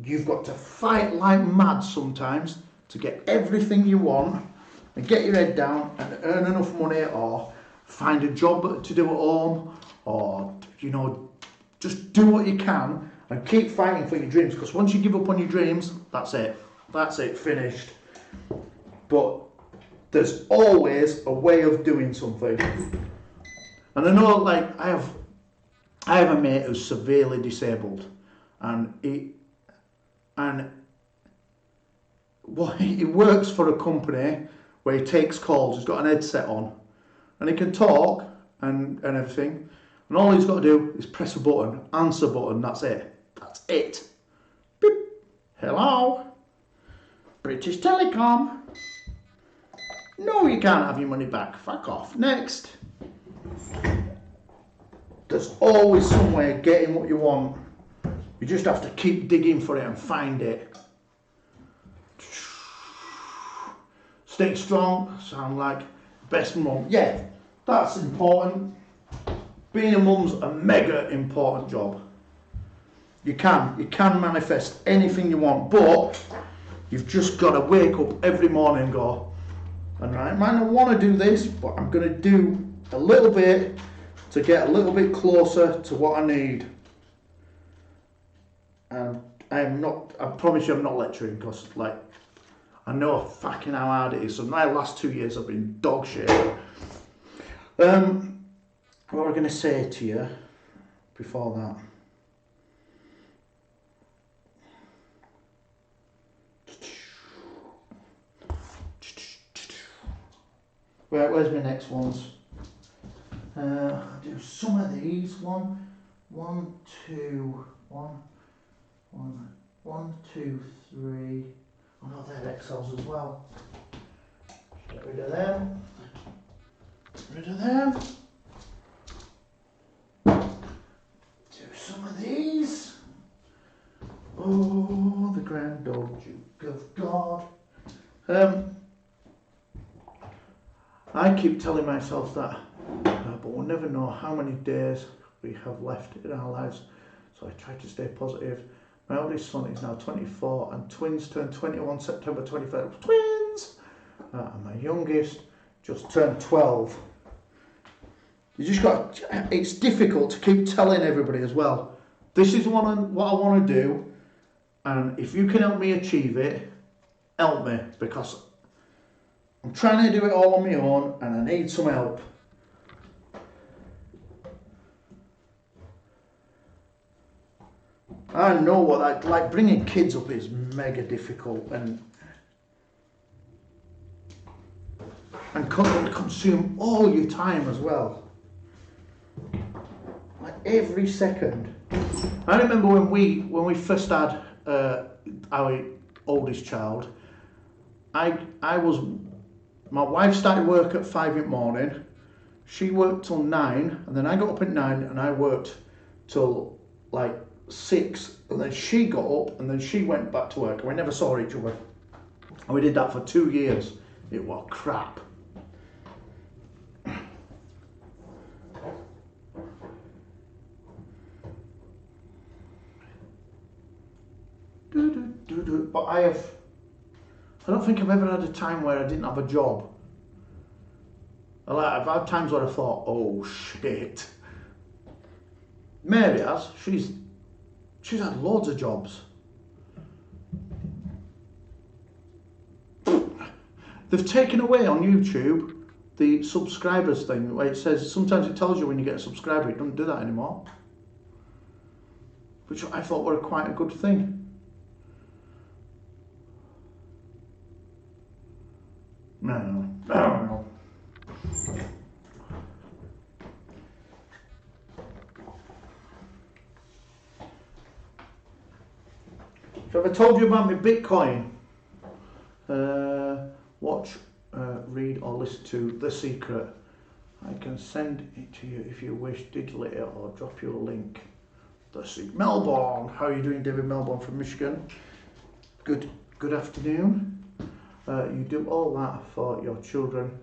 you've got to fight like mad sometimes to get everything you want and get your head down and earn enough money, or find a job to do at home, or, you know, just do what you can and keep fighting for your dreams, because once you give up on your dreams, that's it, finished. But there's always a way of doing something. And I know, like, I have a mate who's severely disabled, and he works for a company where he takes calls. He's got an headset on, and he can talk and everything, and all he's got to do is press a button, answer button, that's it. Beep. Hello, British Telecom. No, you can't have your money back, fuck off, next. There's always some way of getting what you want. You just have to keep digging for it and find it. Stay strong, sound like best mum. Yeah, that's important. Being a mum's a mega important job. You can manifest anything you want, but you've just got to wake up every morning and go, alright, I might not want to do this, but I'm going to do a little bit to get a little bit closer to what I need. And I promise you I'm not lecturing, because, like, I know fucking how hard it is. So my last 2 years have been dog shit. What am I going to say to you before that? Right, where's my next ones? I'll do some of these. One, two, three. Oh no, they're XLs as well. Get rid of them. Do some of these. Oh, the Grand Old Duke of God. I keep telling myself that, but we'll never know how many days we have left in our lives, so I try to stay positive. My oldest son is now 24, and twins turned 21 September 23rd. Twins! And my youngest just turned 12. You just got, it's difficult to keep telling everybody as well, this is what I want to do, and if you can help me achieve it, help me, because I'm trying to do it all on my own and I need some help. I know what like bringing kids up is mega difficult and consume all your time as well. Like every second. I remember when we first had our oldest child, my wife started work at 5 in the morning, she worked till 9, and then I got up at 9 and I worked till like 6, and then she got up and then she went back to work, and we never saw each other. And we did that for 2 years. It was crap. But I have I don't think I've ever had a time where I didn't have a job. I've had times where I thought, oh shit. Mary has. She's had loads of jobs. They've taken away on YouTube the subscribers thing where it says, sometimes it tells you when you get a subscriber. It doesn't do that anymore. Which I thought were quite a good thing. No. So have I told you about my Bitcoin? Watch, read or listen to The Secret. I can send it to you if you wish digitally or drop you a link. The Secret. Melbourne. How are you doing, David Melbourne from Michigan? Good afternoon. You do all that for your children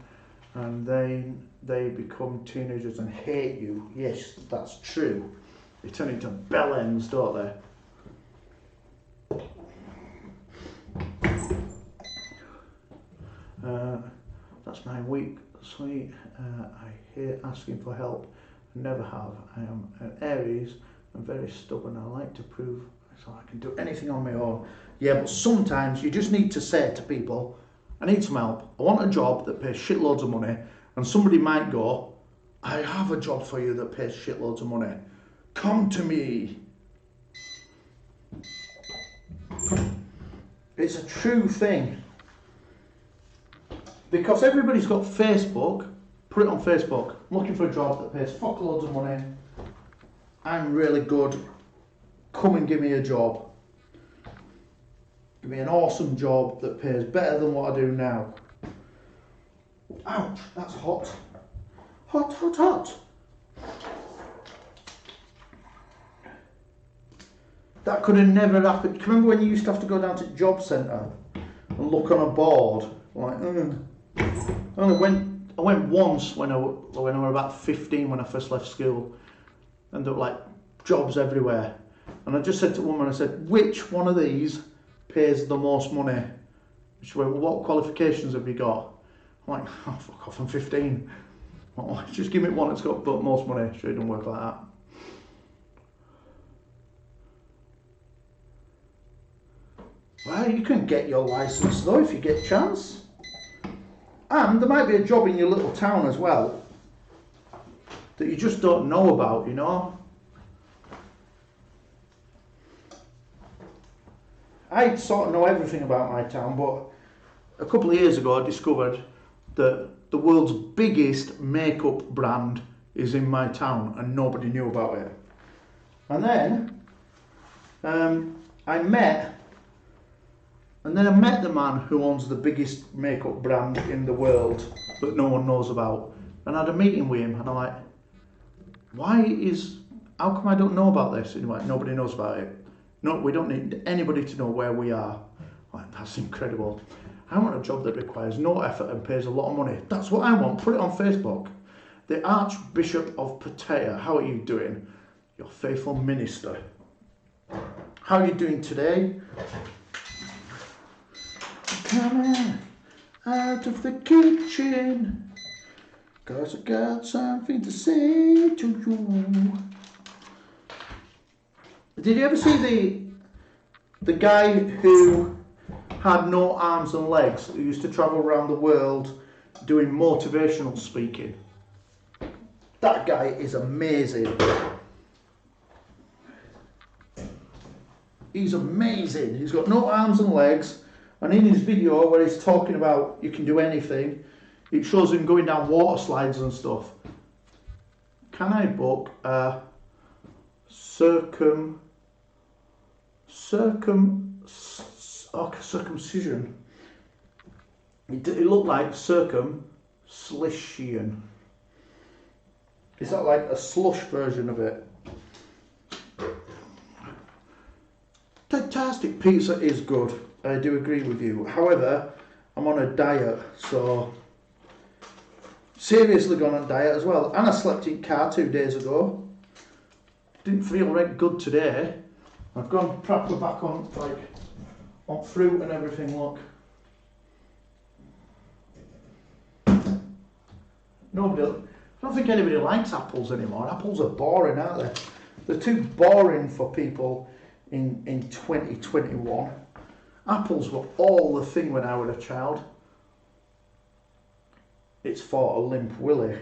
and then they become teenagers and hate you. Yes, that's true. They turn into bellends, don't they? That's my week, sweet. I hate asking for help. I never have. I am an Aries. I'm very stubborn. I like to prove so I can do anything on my own. Yeah, but sometimes you just need to say to people, I need some help. I want a job that pays shitloads of money. And somebody might go, I have a job for you that pays shitloads of money. Come to me. It's a true thing. Because everybody's got Facebook. Put it on Facebook. I'm looking for a job that pays fuckloads of money. I'm really good. Come and give me a job. Give me an awesome job that pays better than what I do now. Ouch, that's hot. Hot, hot, hot. That could have never happened. Remember when you used to have to go down to the job centre and look on a board? Like, I went once when I was about 15 when I first left school, and there were like jobs everywhere. And I just said to a woman, I said, which one of these pays the most money? She went, well, what qualifications have you got? I'm like, oh, fuck off, I'm 15. Well, just give me one that's got the most money. Sure, it doesn't work like that. Well, you can get your licence though if you get a chance. And there might be a job in your little town as well that you just don't know about, you know. I sort of know everything about my town, but a couple of years ago I discovered that the world's biggest makeup brand is in my town and nobody knew about it. And then I met the man who owns the biggest makeup brand in the world that no one knows about. And I had a meeting with him and I'm like, how come I don't know about this? And he's like, nobody knows about it. No, we don't need anybody to know where we are. I'm like, that's incredible. I want a job that requires no effort and pays a lot of money. That's what I want. Put it on Facebook. The Archbishop of Pattaya. How are you doing? Your faithful minister. How are you doing today? Coming out of the kitchen, 'cause I got something to say to you. Did you ever see the guy who had no arms and legs, who used to travel around the world doing motivational speaking? That guy is amazing. He's amazing. He's got no arms and legs. And in his video where he's talking about you can do anything, it shows him going down water slides and stuff. Can I book a circumcision? It looked like circumcision. Is that like a slush version of it? Fantastic. Pizza is good. I do agree with you. However, I'm on a diet, so seriously gone on diet as well. And I slept in car 2 days ago. Didn't feel right good today. I've gone proper back on on fruit and everything. Look, Nobody. I don't think anybody likes apples anymore. Apples are boring, aren't they? They're too boring for people in 2021. Apples were all the thing when I was a child. It's for a limp willy.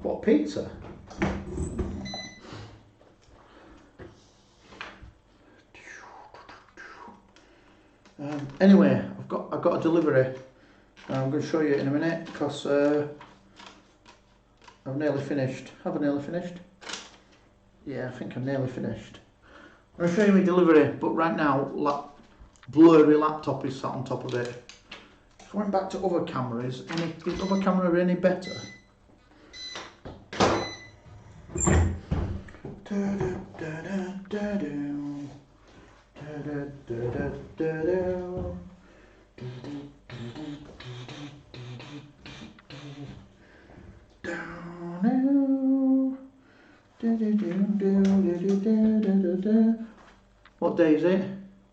What, pizza? Anyway, I've got a delivery. I'm going to show you in a minute because I've nearly finished. Have I nearly finished? Yeah, I think I'm nearly finished. I'm going to show you my delivery, but right now, blurry laptop is sat on top of it. If I went back to other cameras, is other camera any better? What day is it?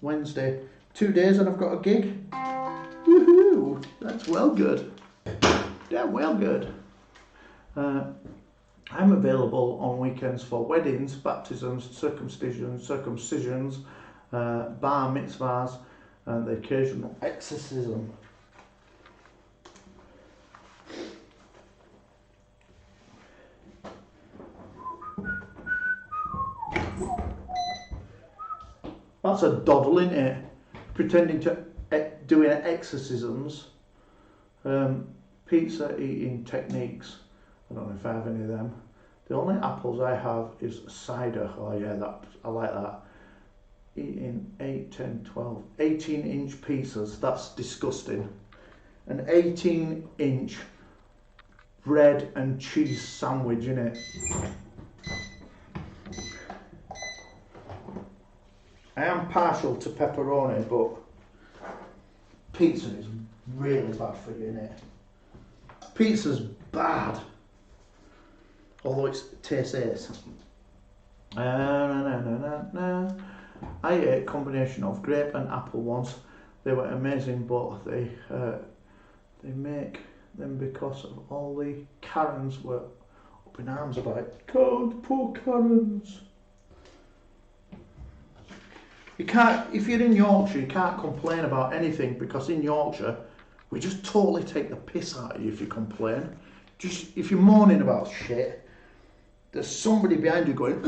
Wednesday. 2 days and I've got a gig. Woohoo! That's well good. Yeah, well good. I'm available on weekends for weddings, baptisms, circumcisions, bar mitzvahs, and the occasional exorcism. That's a doddle, isn't it? Pretending to doing exorcisms, pizza eating techniques. I don't know if I have any of them. The only apples I have is cider. Oh yeah, I like that. Eating 8, 10, 12, 18-inch pizzas. That's disgusting. An 18-inch bread and cheese sandwich, innit? I am partial to pepperoni, but pizza is really bad for you, innit? Pizza's bad, although it tastes ace. I ate a combination of grape and apple once. They were amazing, but they make them because of all the Karens were up in arms about it. God, poor Karens. You can't, if you're in Yorkshire, you can't complain about anything because in Yorkshire, we just totally take the piss out of you if you complain. Just if you're moaning about shit, there's somebody behind you going,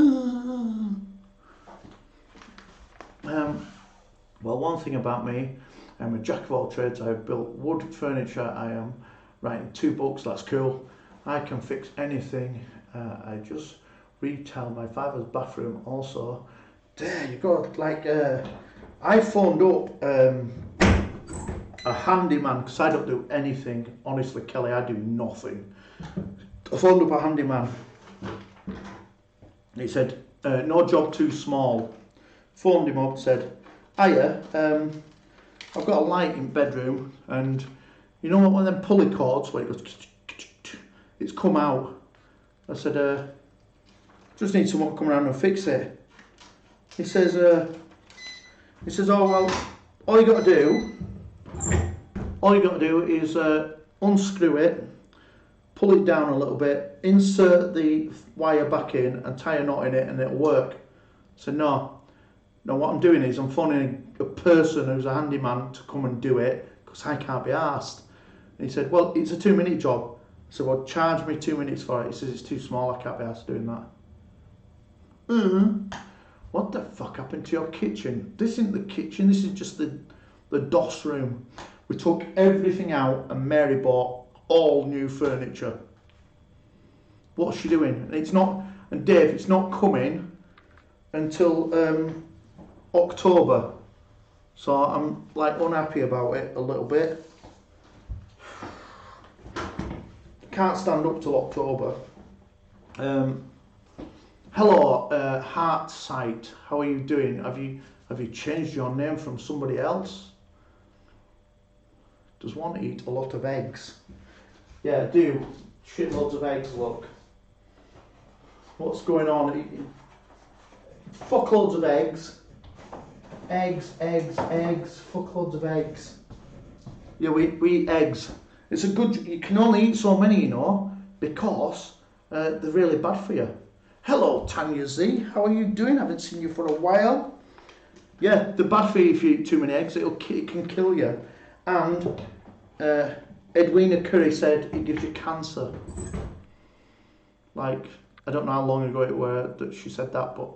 well, one thing about me, I'm a jack of all trades. I've built wood furniture. I am writing 2 books. That's cool. I can fix anything. I just retile my father's bathroom also. There you go. Like I phoned up a handyman because I don't do anything. Honestly, Kelly, I do nothing. I phoned up a handyman. He said, no job too small. Phoned him up, said, hiya, I've got a light in bedroom and you know what, one of them pulley cords where it goes, it's come out. I said, just need someone to come around and fix it. He says, oh well, all you got to do is unscrew it, pull it down a little bit, insert the wire back in and tie a knot in it and it'll work. So no, what I'm doing is I'm phoning a person who's a handyman to come and do it because I can't be arsed. And he said, well, it's a 2-minute job. I said, well, charge me 2 minutes for it. He says, it's too small, I can't be arsed doing that. What the fuck happened to your kitchen? This isn't the kitchen, this is just the DOS room. We took everything out and Mary bought all new furniture. What's she doing? And it's not, and Dave, it's not coming until October. So I'm like unhappy about it a little bit. Can't stand up till October. Hello, Heart Sight. How are you doing? Have you changed your name from somebody else? Does one eat a lot of eggs? Yeah, I do. Shitloads of eggs, look. What's going on? Fuckloads of eggs. Eggs, fuckloads of eggs. Yeah, we eat eggs. It's a good. You can only eat so many, you know, because they're really bad for you. Hello, Tanya Z. How are you doing? Haven't seen you for a while. Yeah, they're bad for you if you eat too many eggs. It can kill you. And Edwina Curry said it gives you cancer. Like, I don't know how long ago it were that she said that, but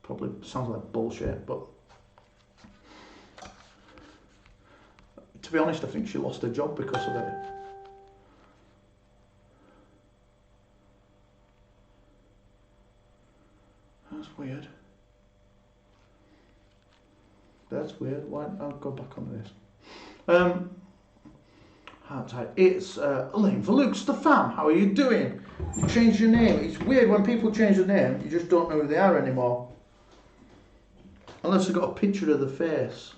probably sounds like bullshit. But to be honest, I think she lost her job because of it. That's weird. That's weird. Why? I'll go back on this. It's Elaine for Luke's the fam. How are you doing? You changed your name. It's weird when people change their name, you just don't know who they are anymore. Unless they've got a picture of the face.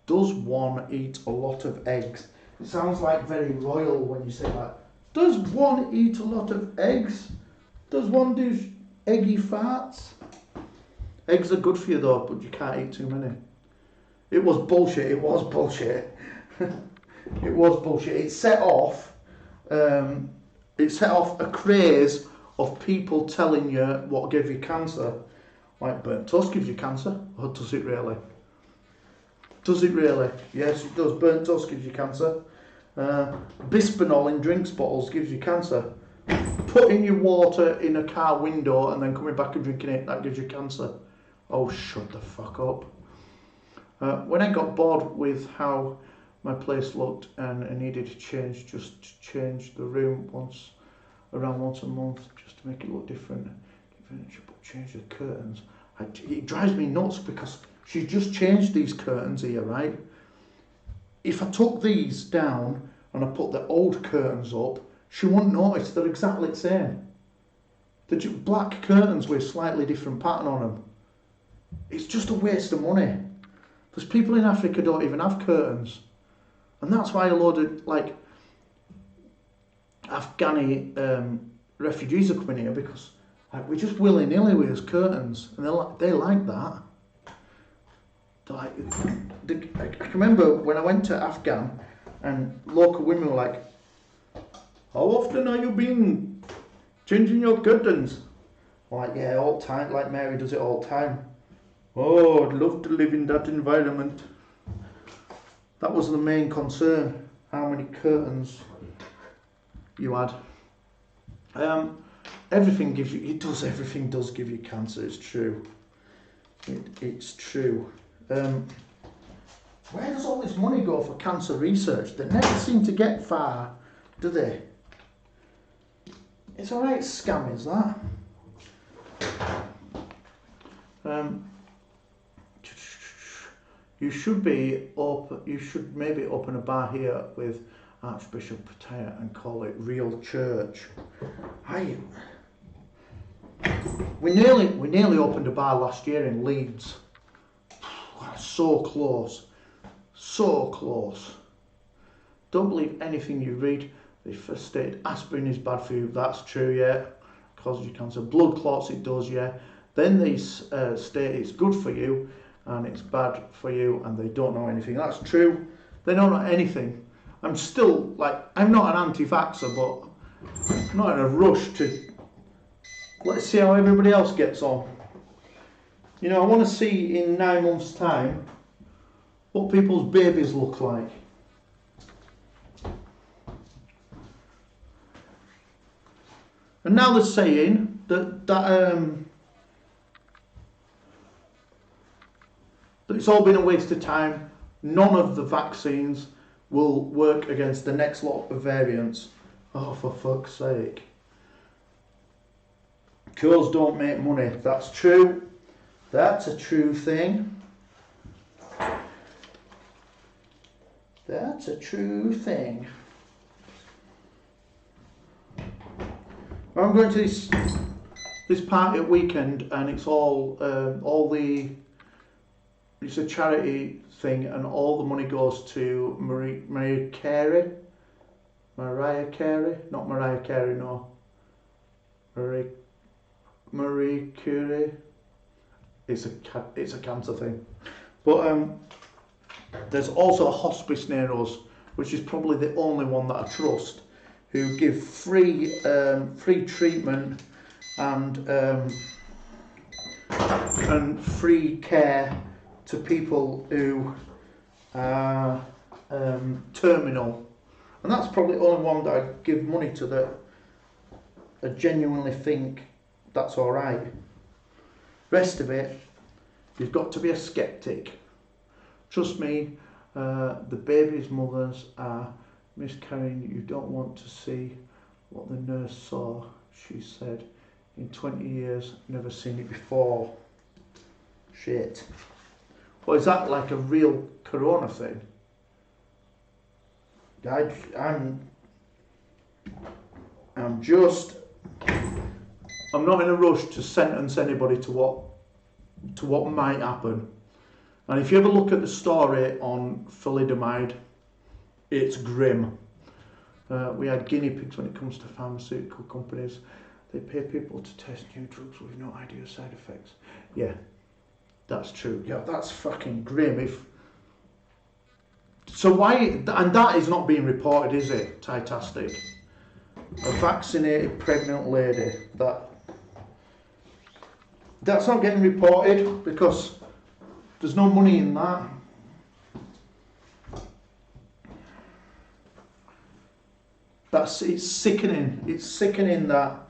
Does one eat a lot of eggs? It sounds like very royal when you say that. Does one eat a lot of eggs? Does one do eggy farts? Eggs are good for you though, but you can't eat too many. It was bullshit. It was bullshit. It was bullshit. It set off a craze of people telling you what gave you cancer. Like burnt toast gives you cancer. Or does it really? Does it really? Yes, it does. Burnt toast gives you cancer. Bisphenol in drinks bottles gives you cancer. Putting your water in a car window and then coming back and drinking it, that gives you cancer. Oh, shut the fuck up. When I got bored with how my place looked and I needed to change the room around once a month just to make it look different, change the curtains. It drives me nuts because she's just changed these curtains here, right? If I took these down and I put the old curtains up, she wouldn't notice. They're exactly the same. They're just black curtains with a slightly different pattern on them. It's just a waste of money. There's people in Africa don't even have curtains. And that's why a load of, like, Afghani refugees are coming here because, like, we're just willy-nilly with those curtains. And they like that. I can remember when I went to Afghan and local women were like, how often are you being changing your curtains? I'm like, yeah, all the time, like Mary does it all the time. Oh, I'd love to live in that environment. That was the main concern, how many curtains you had. Everything does give you cancer, it's true. It's true. Where does all this money go for cancer research? They never seem to get far, do they? It's alright scam, is that? You should maybe open a bar here with Archbishop Pattaya and call it Real Church. We nearly opened a bar last year in Leeds. So close. So close. Don't believe anything you read. They first stated aspirin is bad for you. That's true, yeah. Causes you cancer. Blood clots, it does, yeah. Then they state it's good for you and it's bad for you and they don't know anything. That's true. They don't know anything. I'm still, like, I'm not an anti-vaxxer, but I'm not in a rush to... Let's see how everybody else gets on. You know, I want to see in 9 months' time what people's babies look like. And now they're saying that it's all been a waste of time. None of the vaccines will work against the next lot of variants. Oh, for fuck's sake. Cures don't make money. That's true. That's a true thing. That's a true thing. I'm going to this party at weekend, and it's it's a charity thing, and all the money goes to Mariah Carey, not Mariah Carey, no. Marie Curie. It's a cancer thing, but There's also a hospice near us, which is probably the only one that I trust, who give free treatment and free care to people who are terminal. And that's probably the only one that I give money to that I genuinely think that's alright. Rest of it, you've got to be a skeptic. Trust me, the baby's mothers are miscarrying. You don't want to see what the nurse saw. She said, in 20 years, never seen it before. Shit. Well, is that like a real corona thing? I'm not in a rush to sentence anybody to what might happen. And if you ever look at the story on thalidomide, it's grim. We had guinea pigs when it comes to pharmaceutical companies. They pay people to test new drugs with no idea of side effects. Yeah, that's true. Yeah, that's fucking grim. So why, and that is not being reported, is it? Titastic. A vaccinated pregnant lady, that's not getting reported because there's no money in that. It's sickening. It's sickening that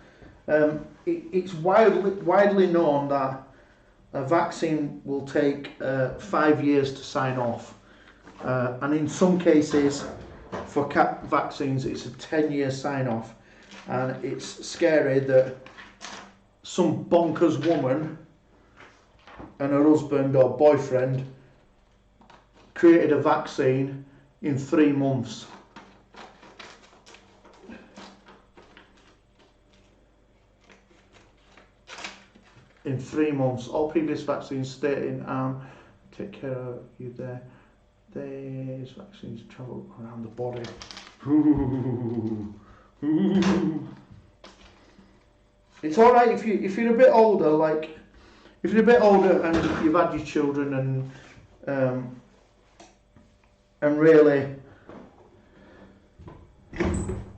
it's widely known that a vaccine will take 5 years to sign off, and in some cases, for cat vaccines, it's a 10-year sign off, and it's scary that some bonkers woman and her husband or boyfriend created a vaccine in 3 months. In 3 months, all previous vaccines stating take care of you there. These vaccines travel around the body. It's all right if you're a bit older, like if you're a bit older and you've had your children and really,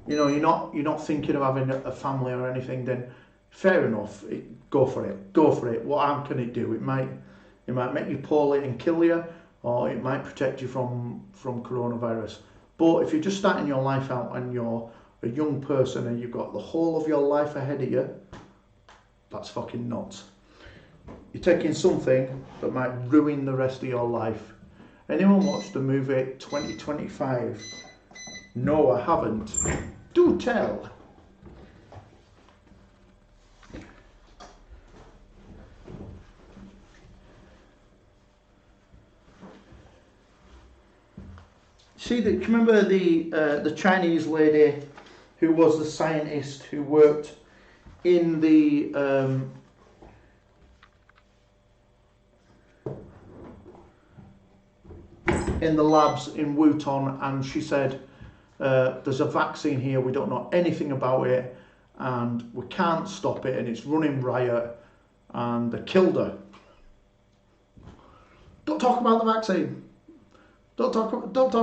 you know, you're not thinking of having a family or anything, then fair enough. Go for it. What harm can it do? It might make you poorly and kill you, or it might protect you from coronavirus. But if you're just starting your life out and you're a young person and you've got the whole of your life ahead of you, that's fucking nuts. You're taking something that might ruin the rest of your life. Anyone watched the movie 2025? No, I haven't. Do tell. See, do you remember the Chinese lady who was the scientist who worked in the labs in Wuhan, and she said, there's a vaccine here, we don't know anything about it, and we can't stop it, and it's running riot, and they killed her. Don't talk about the vaccine. Don't talk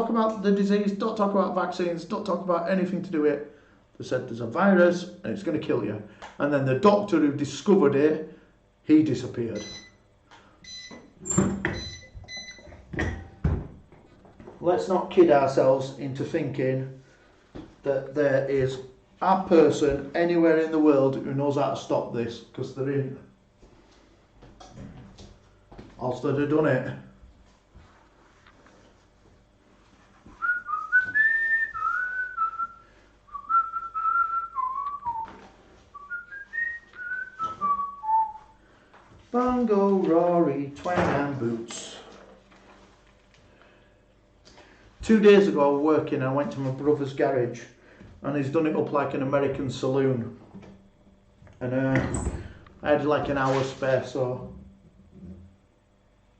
about the disease. Don't talk about vaccines. Don't talk about anything to do with it. They said there's a virus and it's going to kill you. And then the doctor who discovered it, he disappeared. Let's not kid ourselves into thinking that there is a person anywhere in the world who knows how to stop this, because there isn't. Else they'd have done it. Bongo, Rory, twang and boots. 2 days ago I was working, I went to my brother's garage and he's done it up like an American saloon. And I had like an hour spare, so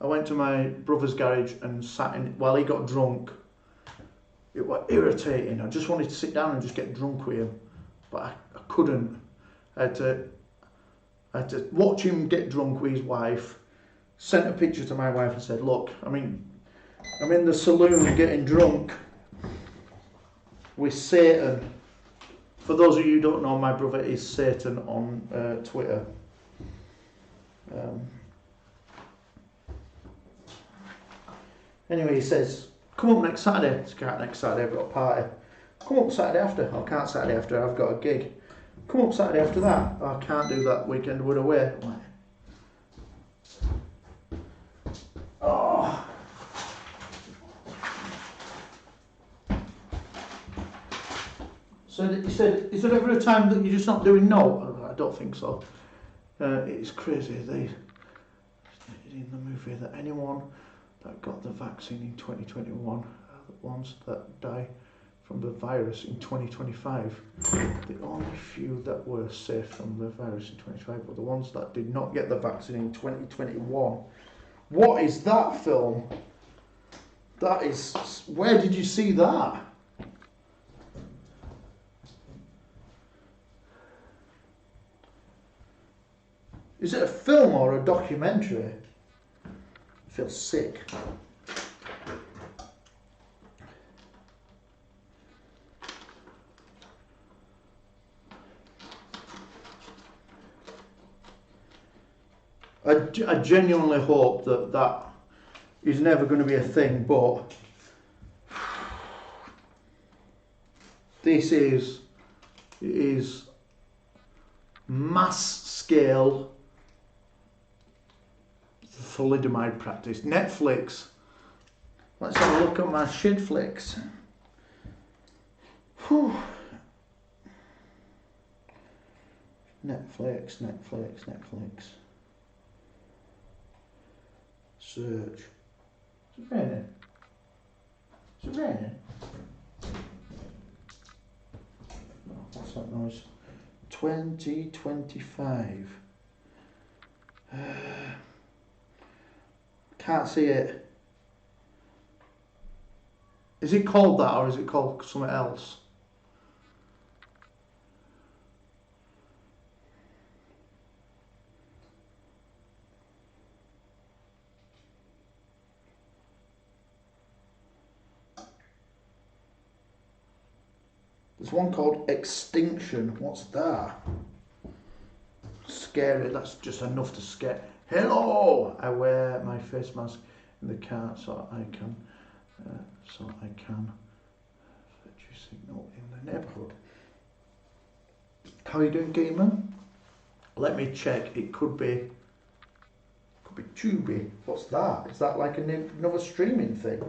I went to my brother's garage and sat in while he got drunk. It was irritating. I just wanted to sit down and just get drunk with him, but I couldn't. I had to watch him get drunk with his wife, sent a picture to my wife and said, look, I mean, I'm in the saloon getting drunk with Satan. For those of you who don't know, my brother is Satan on Twitter. Anyway, he says, come up next Saturday. It's next Saturday, I've got a party. Come up Saturday after. I can't Saturday after, I've got a gig. Come up Saturday after that. Oh, I can't do that weekend, we're away. Oh. So he said, is there ever a time that you're just not doing no? I don't think so. It's crazy. They in the movie that anyone that got the vaccine in 2021 are the ones that die from the virus in 2025. The only few that were safe from the virus in 2025 were the ones that did not get the vaccine in 2021. What is that film? That is... Where did you see that? Is it a film or a documentary? I feel sick. I genuinely hope that is never going to be a thing, but this is mass scale thalidomide practice. Netflix. Let's have a look at my shit flicks. Whew. Netflix. Search. Is it raining? Is it raining? Oh, what's that noise? 2025. Can't see it. Is it called that or is it called something else? There's one called Extinction. What's that? Scary. That's just enough to scare. Hello! I wear my face mask in the car so I can let you signal in the neighbourhood. How are you doing, gamer? Let me check. It could be Tubi. What's that? Is that like another streaming thing?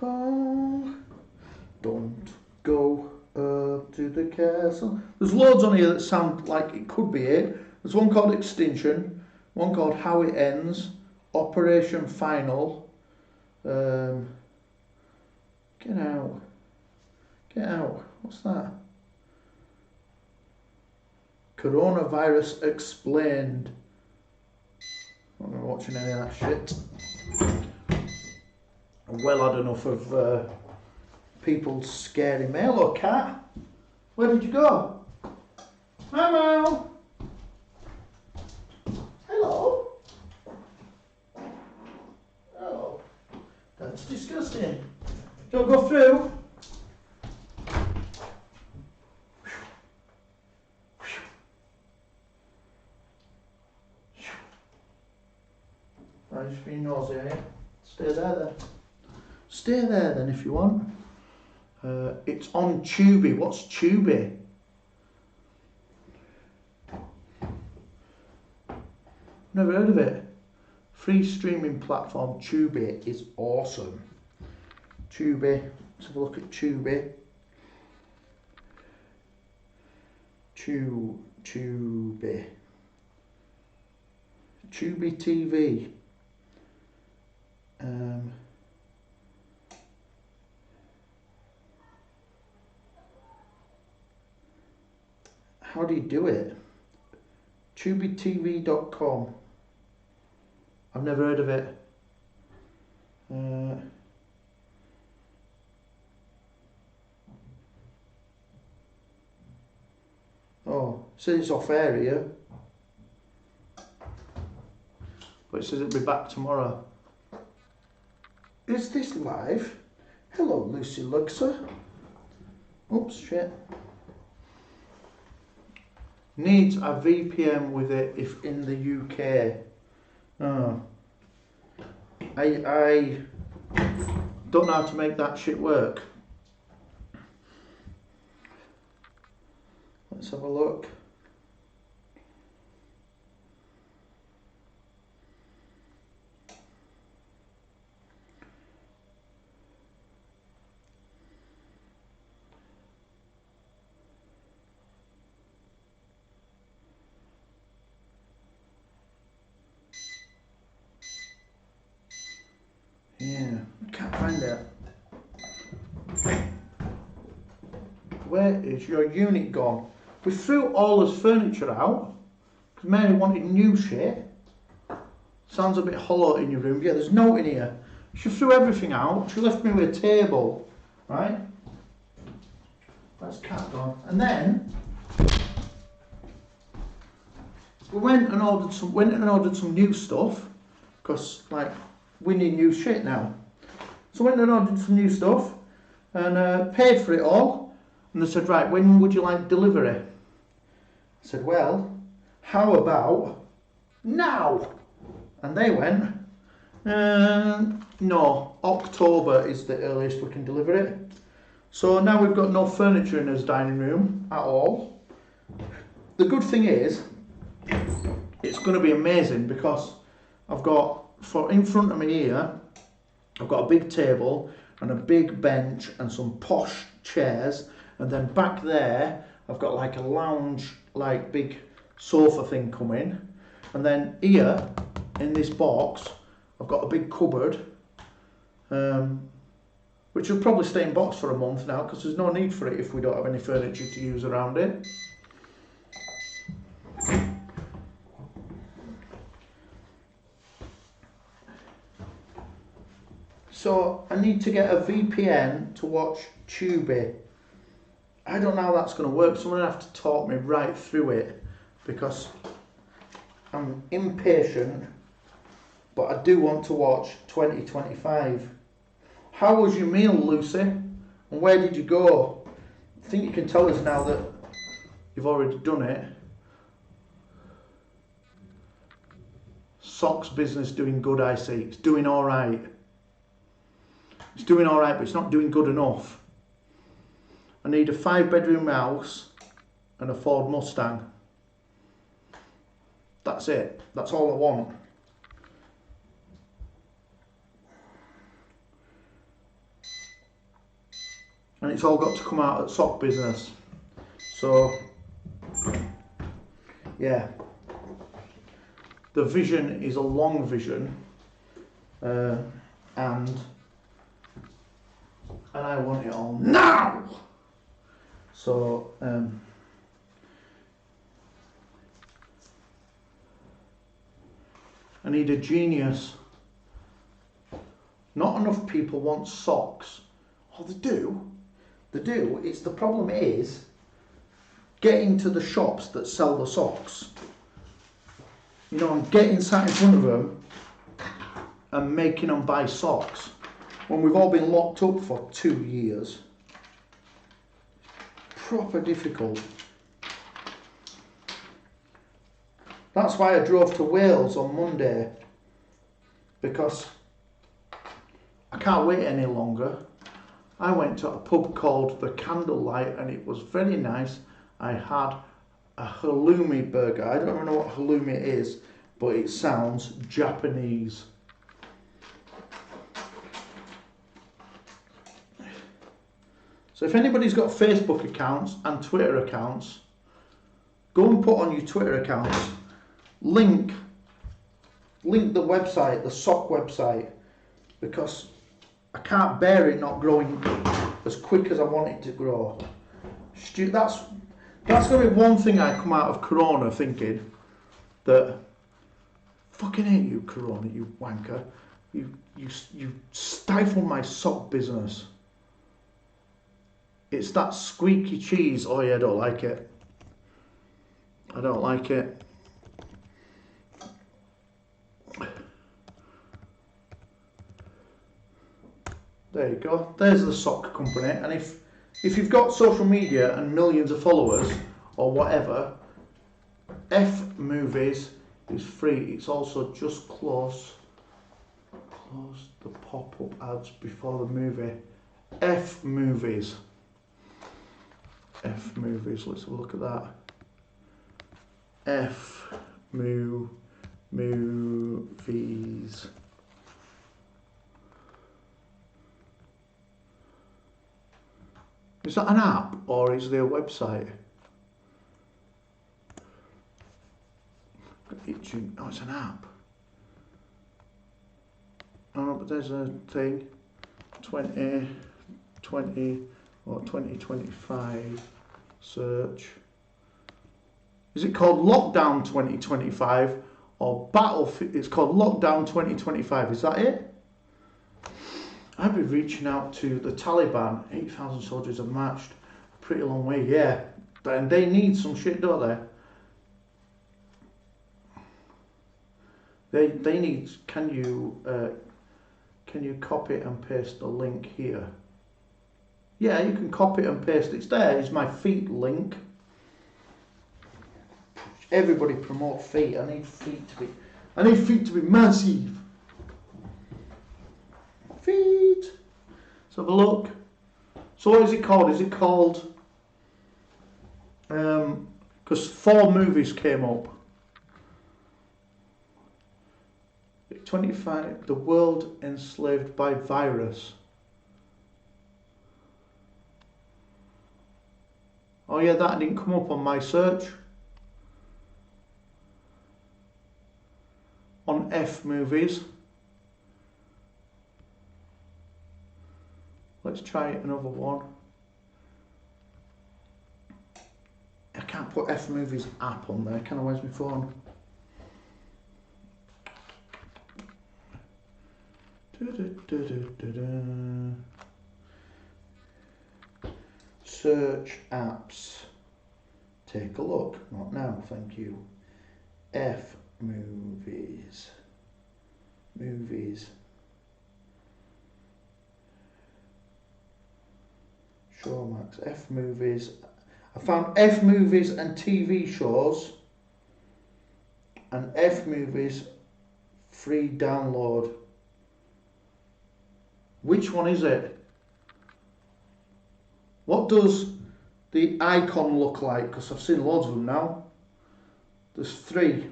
Oh, don't go up to the castle. There's loads on here that sound like it could be it. There's one called Extinction, one called How It Ends, Operation Final. Get out. What's that? Coronavirus Explained. I'm not watching any of that shit. I've well had enough of people scaring me. Hello, cat. Where did you go? Hello. Hello. Oh, that's disgusting. Don't go through. I'm just being nosy, are you? Stay there then. Stay there then if you want. It's on Tubi. What's Tubi? Never heard of it. Free streaming platform Tubi is awesome. Tubi. Let's have a look at Tubi. Tubi. Tubi TV. How do you do it? TubiTV.com. I've never heard of it. Oh, so it's off air here. but it says it'll be back tomorrow. Is this live? Hello, Lucy Luxor. Oops, shit. Needs a VPN with it if in the UK. Oh. I don't know how to make that shit work. Let's have a look. Yeah, I can't find it. Where is your unit gone? We threw all this furniture out because Mary wanted new shit. Sounds a bit hollow in your room. Yeah, there's no in here. She threw everything out. She left me with a table, right? That's cat gone. And then we went and ordered some new stuff because like we need new shit now. So went and ordered some new stuff and paid for it all. And they said, right, when would you like delivery? I said, well, how about now? And they went, no, October is the earliest we can deliver it. So now we've got no furniture in his dining room at all. The good thing is, it's going to be amazing because I've got, in front of me here, I've got a big table and a big bench and some posh chairs, and then back there I've got like a lounge, like big sofa thing coming, and then here in this box I've got a big cupboard, which will probably stay in box for a month now because there's no need for it if we don't have any furniture to use around it. So I need to get a VPN to watch Tubi. I don't know how that's going to work. Someone will have to talk me right through it because I'm impatient, but I do want to watch 2025. How was your meal, Lucy? And where did you go? I think you can tell us now that you've already done it. Socks business doing good, I see. It's doing all right. It's doing all right, but it's not doing good enough. I need a 5-bedroom house and a Ford Mustang. That's it. That's all I want. And it's all got to come out at sock business. So, yeah. The vision is a long vision. And I want it all now. So I need a genius. Not enough people want socks. Oh, they do. They do. It's the problem is getting to the shops that sell the socks. You know, I'm getting sat in front of them and making them buy socks when we've all been locked up for 2 years. Proper difficult. That's why I drove to Wales on Monday, because I can't wait any longer. I went to a pub called The Candlelight and it was very nice. I had a halloumi burger. I don't even know what halloumi is, but it sounds Japanese. So if anybody's got Facebook accounts and Twitter accounts, go and put on your Twitter accounts, link the website, the sock website, because I can't bear it not growing as quick as I want it to grow. That's going to be one thing I come out of Corona thinking, that fucking hate you, Corona, you wanker. You stifled my sock business. It's that squeaky cheese. Oh yeah, I don't like it. I don't like it. There you go. There's the sock company. And if you've got social media and millions of followers or whatever, F Movies is free. It's also just close the pop-up ads before the movie. F Movies. F Movies. Let's have a look at that. F Movies. Is that an app or is there a website? Oh, it's an app. Oh, but there's a thing. 2020 or 2025 search. Is it called Lockdown 2025 or Battlefield? It's called Lockdown 2025. Is that it? I'd be reaching out to the Taliban. 8,000 soldiers have marched a pretty long way. Yeah, and they need some shit, don't they? They need. Can you copy and paste the link here? Yeah, you can copy and paste. It's there. It's my feet link. Everybody promote feet. I need feet to be massive. Feet. Let's have a look. So what is it called? Is it called? Because 4 movies came up. 25. The world enslaved by virus. Oh yeah, that didn't come up on my search. On F Movies. Let's try another one. I can't put F Movies app on there, can I? Where's my phone? Search apps. Take a look. Not now, thank you. F Movies. Movies. Showmax. F Movies. I found F Movies and TV shows. And F Movies free download. Which one is it? What does the icon look like? Because I've seen loads of them now. There's 3.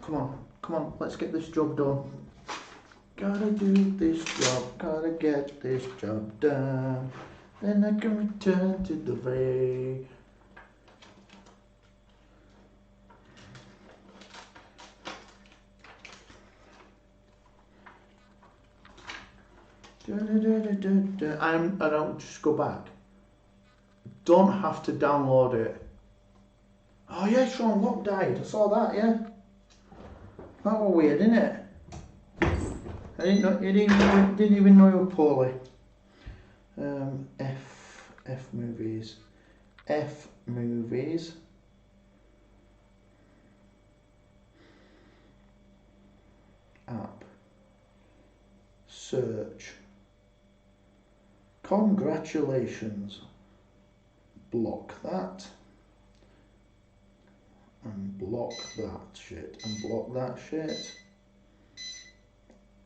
Come on, let's get this job done. Gotta do this job, gotta get this job done. Then I can return to the way. I don't just go back. Don't have to download it. Oh yeah, Sean Locke died. I saw that. Yeah, that was weird, isn't it? I didn't know. Didn't even know he was poorly. F Movies. F Movies. App. Search. Congratulations. Block that. And block that shit. And block that shit.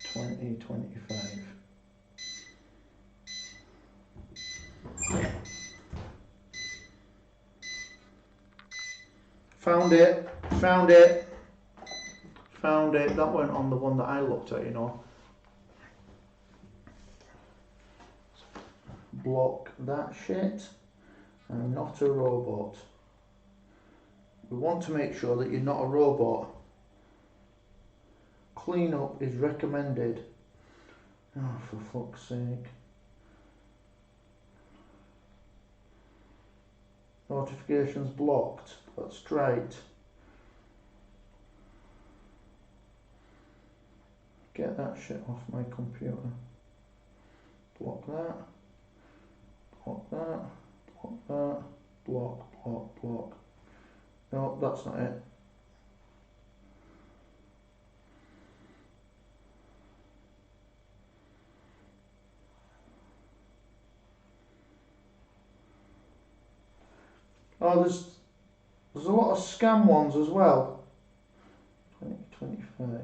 2025. Found it. That went on the one that I looked at, you know. Block that shit. I'm not a robot. We want to make sure that you're not a robot. Cleanup is recommended. Oh, for fuck's sake. Notifications blocked. That's right. Get that shit off my computer. Block that. Block that. Block that. Block. No, that's not it. Oh, there's a lot of scam ones as well. 2025.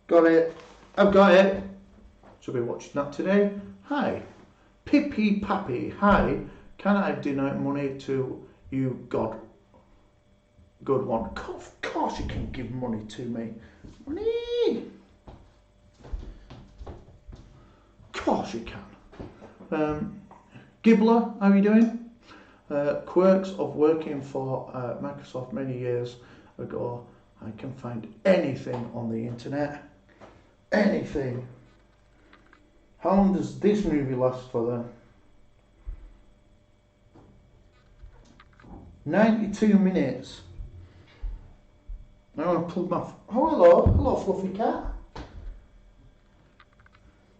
Got it. I've got it. Should be watching that today. Hi. Pippy Pappy. Hi. Can I donate money to you, God? Good one. Of course you can give money to me. Money. Of course you can. Gibbler, how are you doing? Quirks of working for Microsoft many years ago. I can find anything on the internet. Anything. How long does this movie last for then? 92 minutes. Now I plug my... Oh, hello fluffy cat.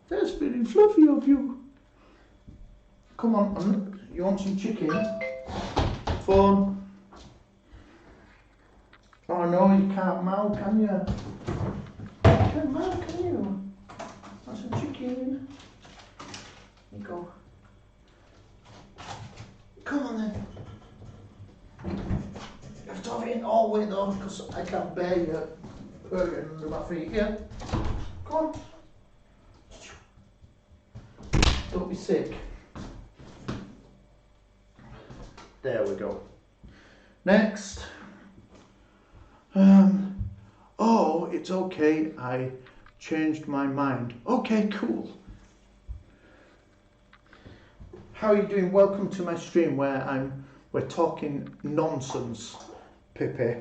That's very fluffy of you. Come on, you want some chicken? Phone. Oh no, you can't mow, can you? You can't mow, can you? That's some chicken. There you go. Come on then. You have to have it in all the way though, because I can't bear you hurting under my feet. Yeah? Come on. Don't be sick. There we go. Next. Oh, it's okay. I changed my mind. Okay, cool. How are you doing? Welcome to my stream where we're talking nonsense, Pippi.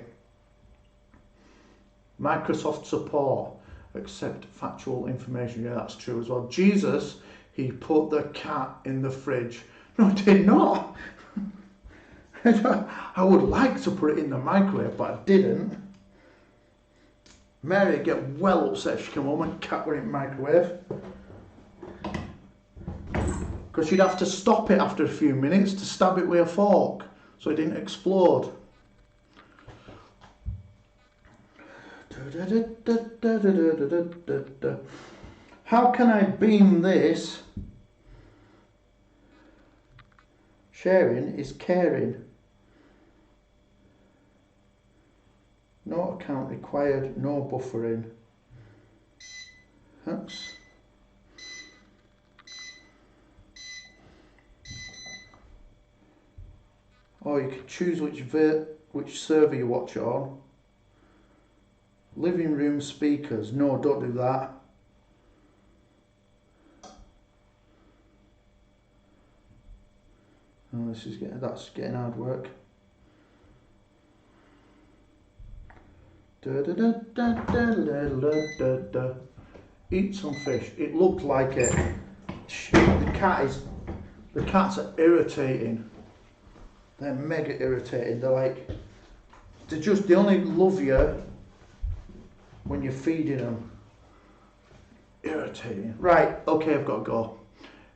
Microsoft support, accept factual information. Yeah, that's true as well. Jesus, he put the cat in the fridge. No, I did not. I would like to put it in the microwave, but I didn't. Mary would get well upset if she came home and cat were in the microwave. Because she'd have to stop it after a few minutes to stab it with a fork so it didn't explode. How can I beam this? Sharing is caring. No account required, no buffering. Oops. Oh, you can choose which server you watch it on. Living room speakers. No, don't do that. Oh, that's getting hard work. Eat some fish. It looked like it. The cats are irritating. They're mega irritating. They only love you when you're feeding them. Irritating. Right, okay, I've got to go.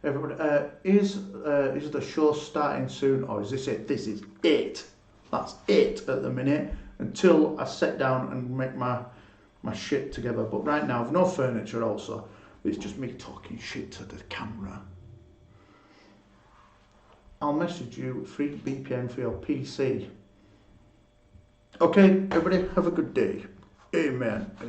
Everybody, is the show starting soon, or is this it? This is it. That's it at the minute, until I sit down and make my shit together. But right now, I've no furniture also. It's just me talking shit to the camera. I'll message you free VPN for your PC. Okay, everybody, have a good day. Amen.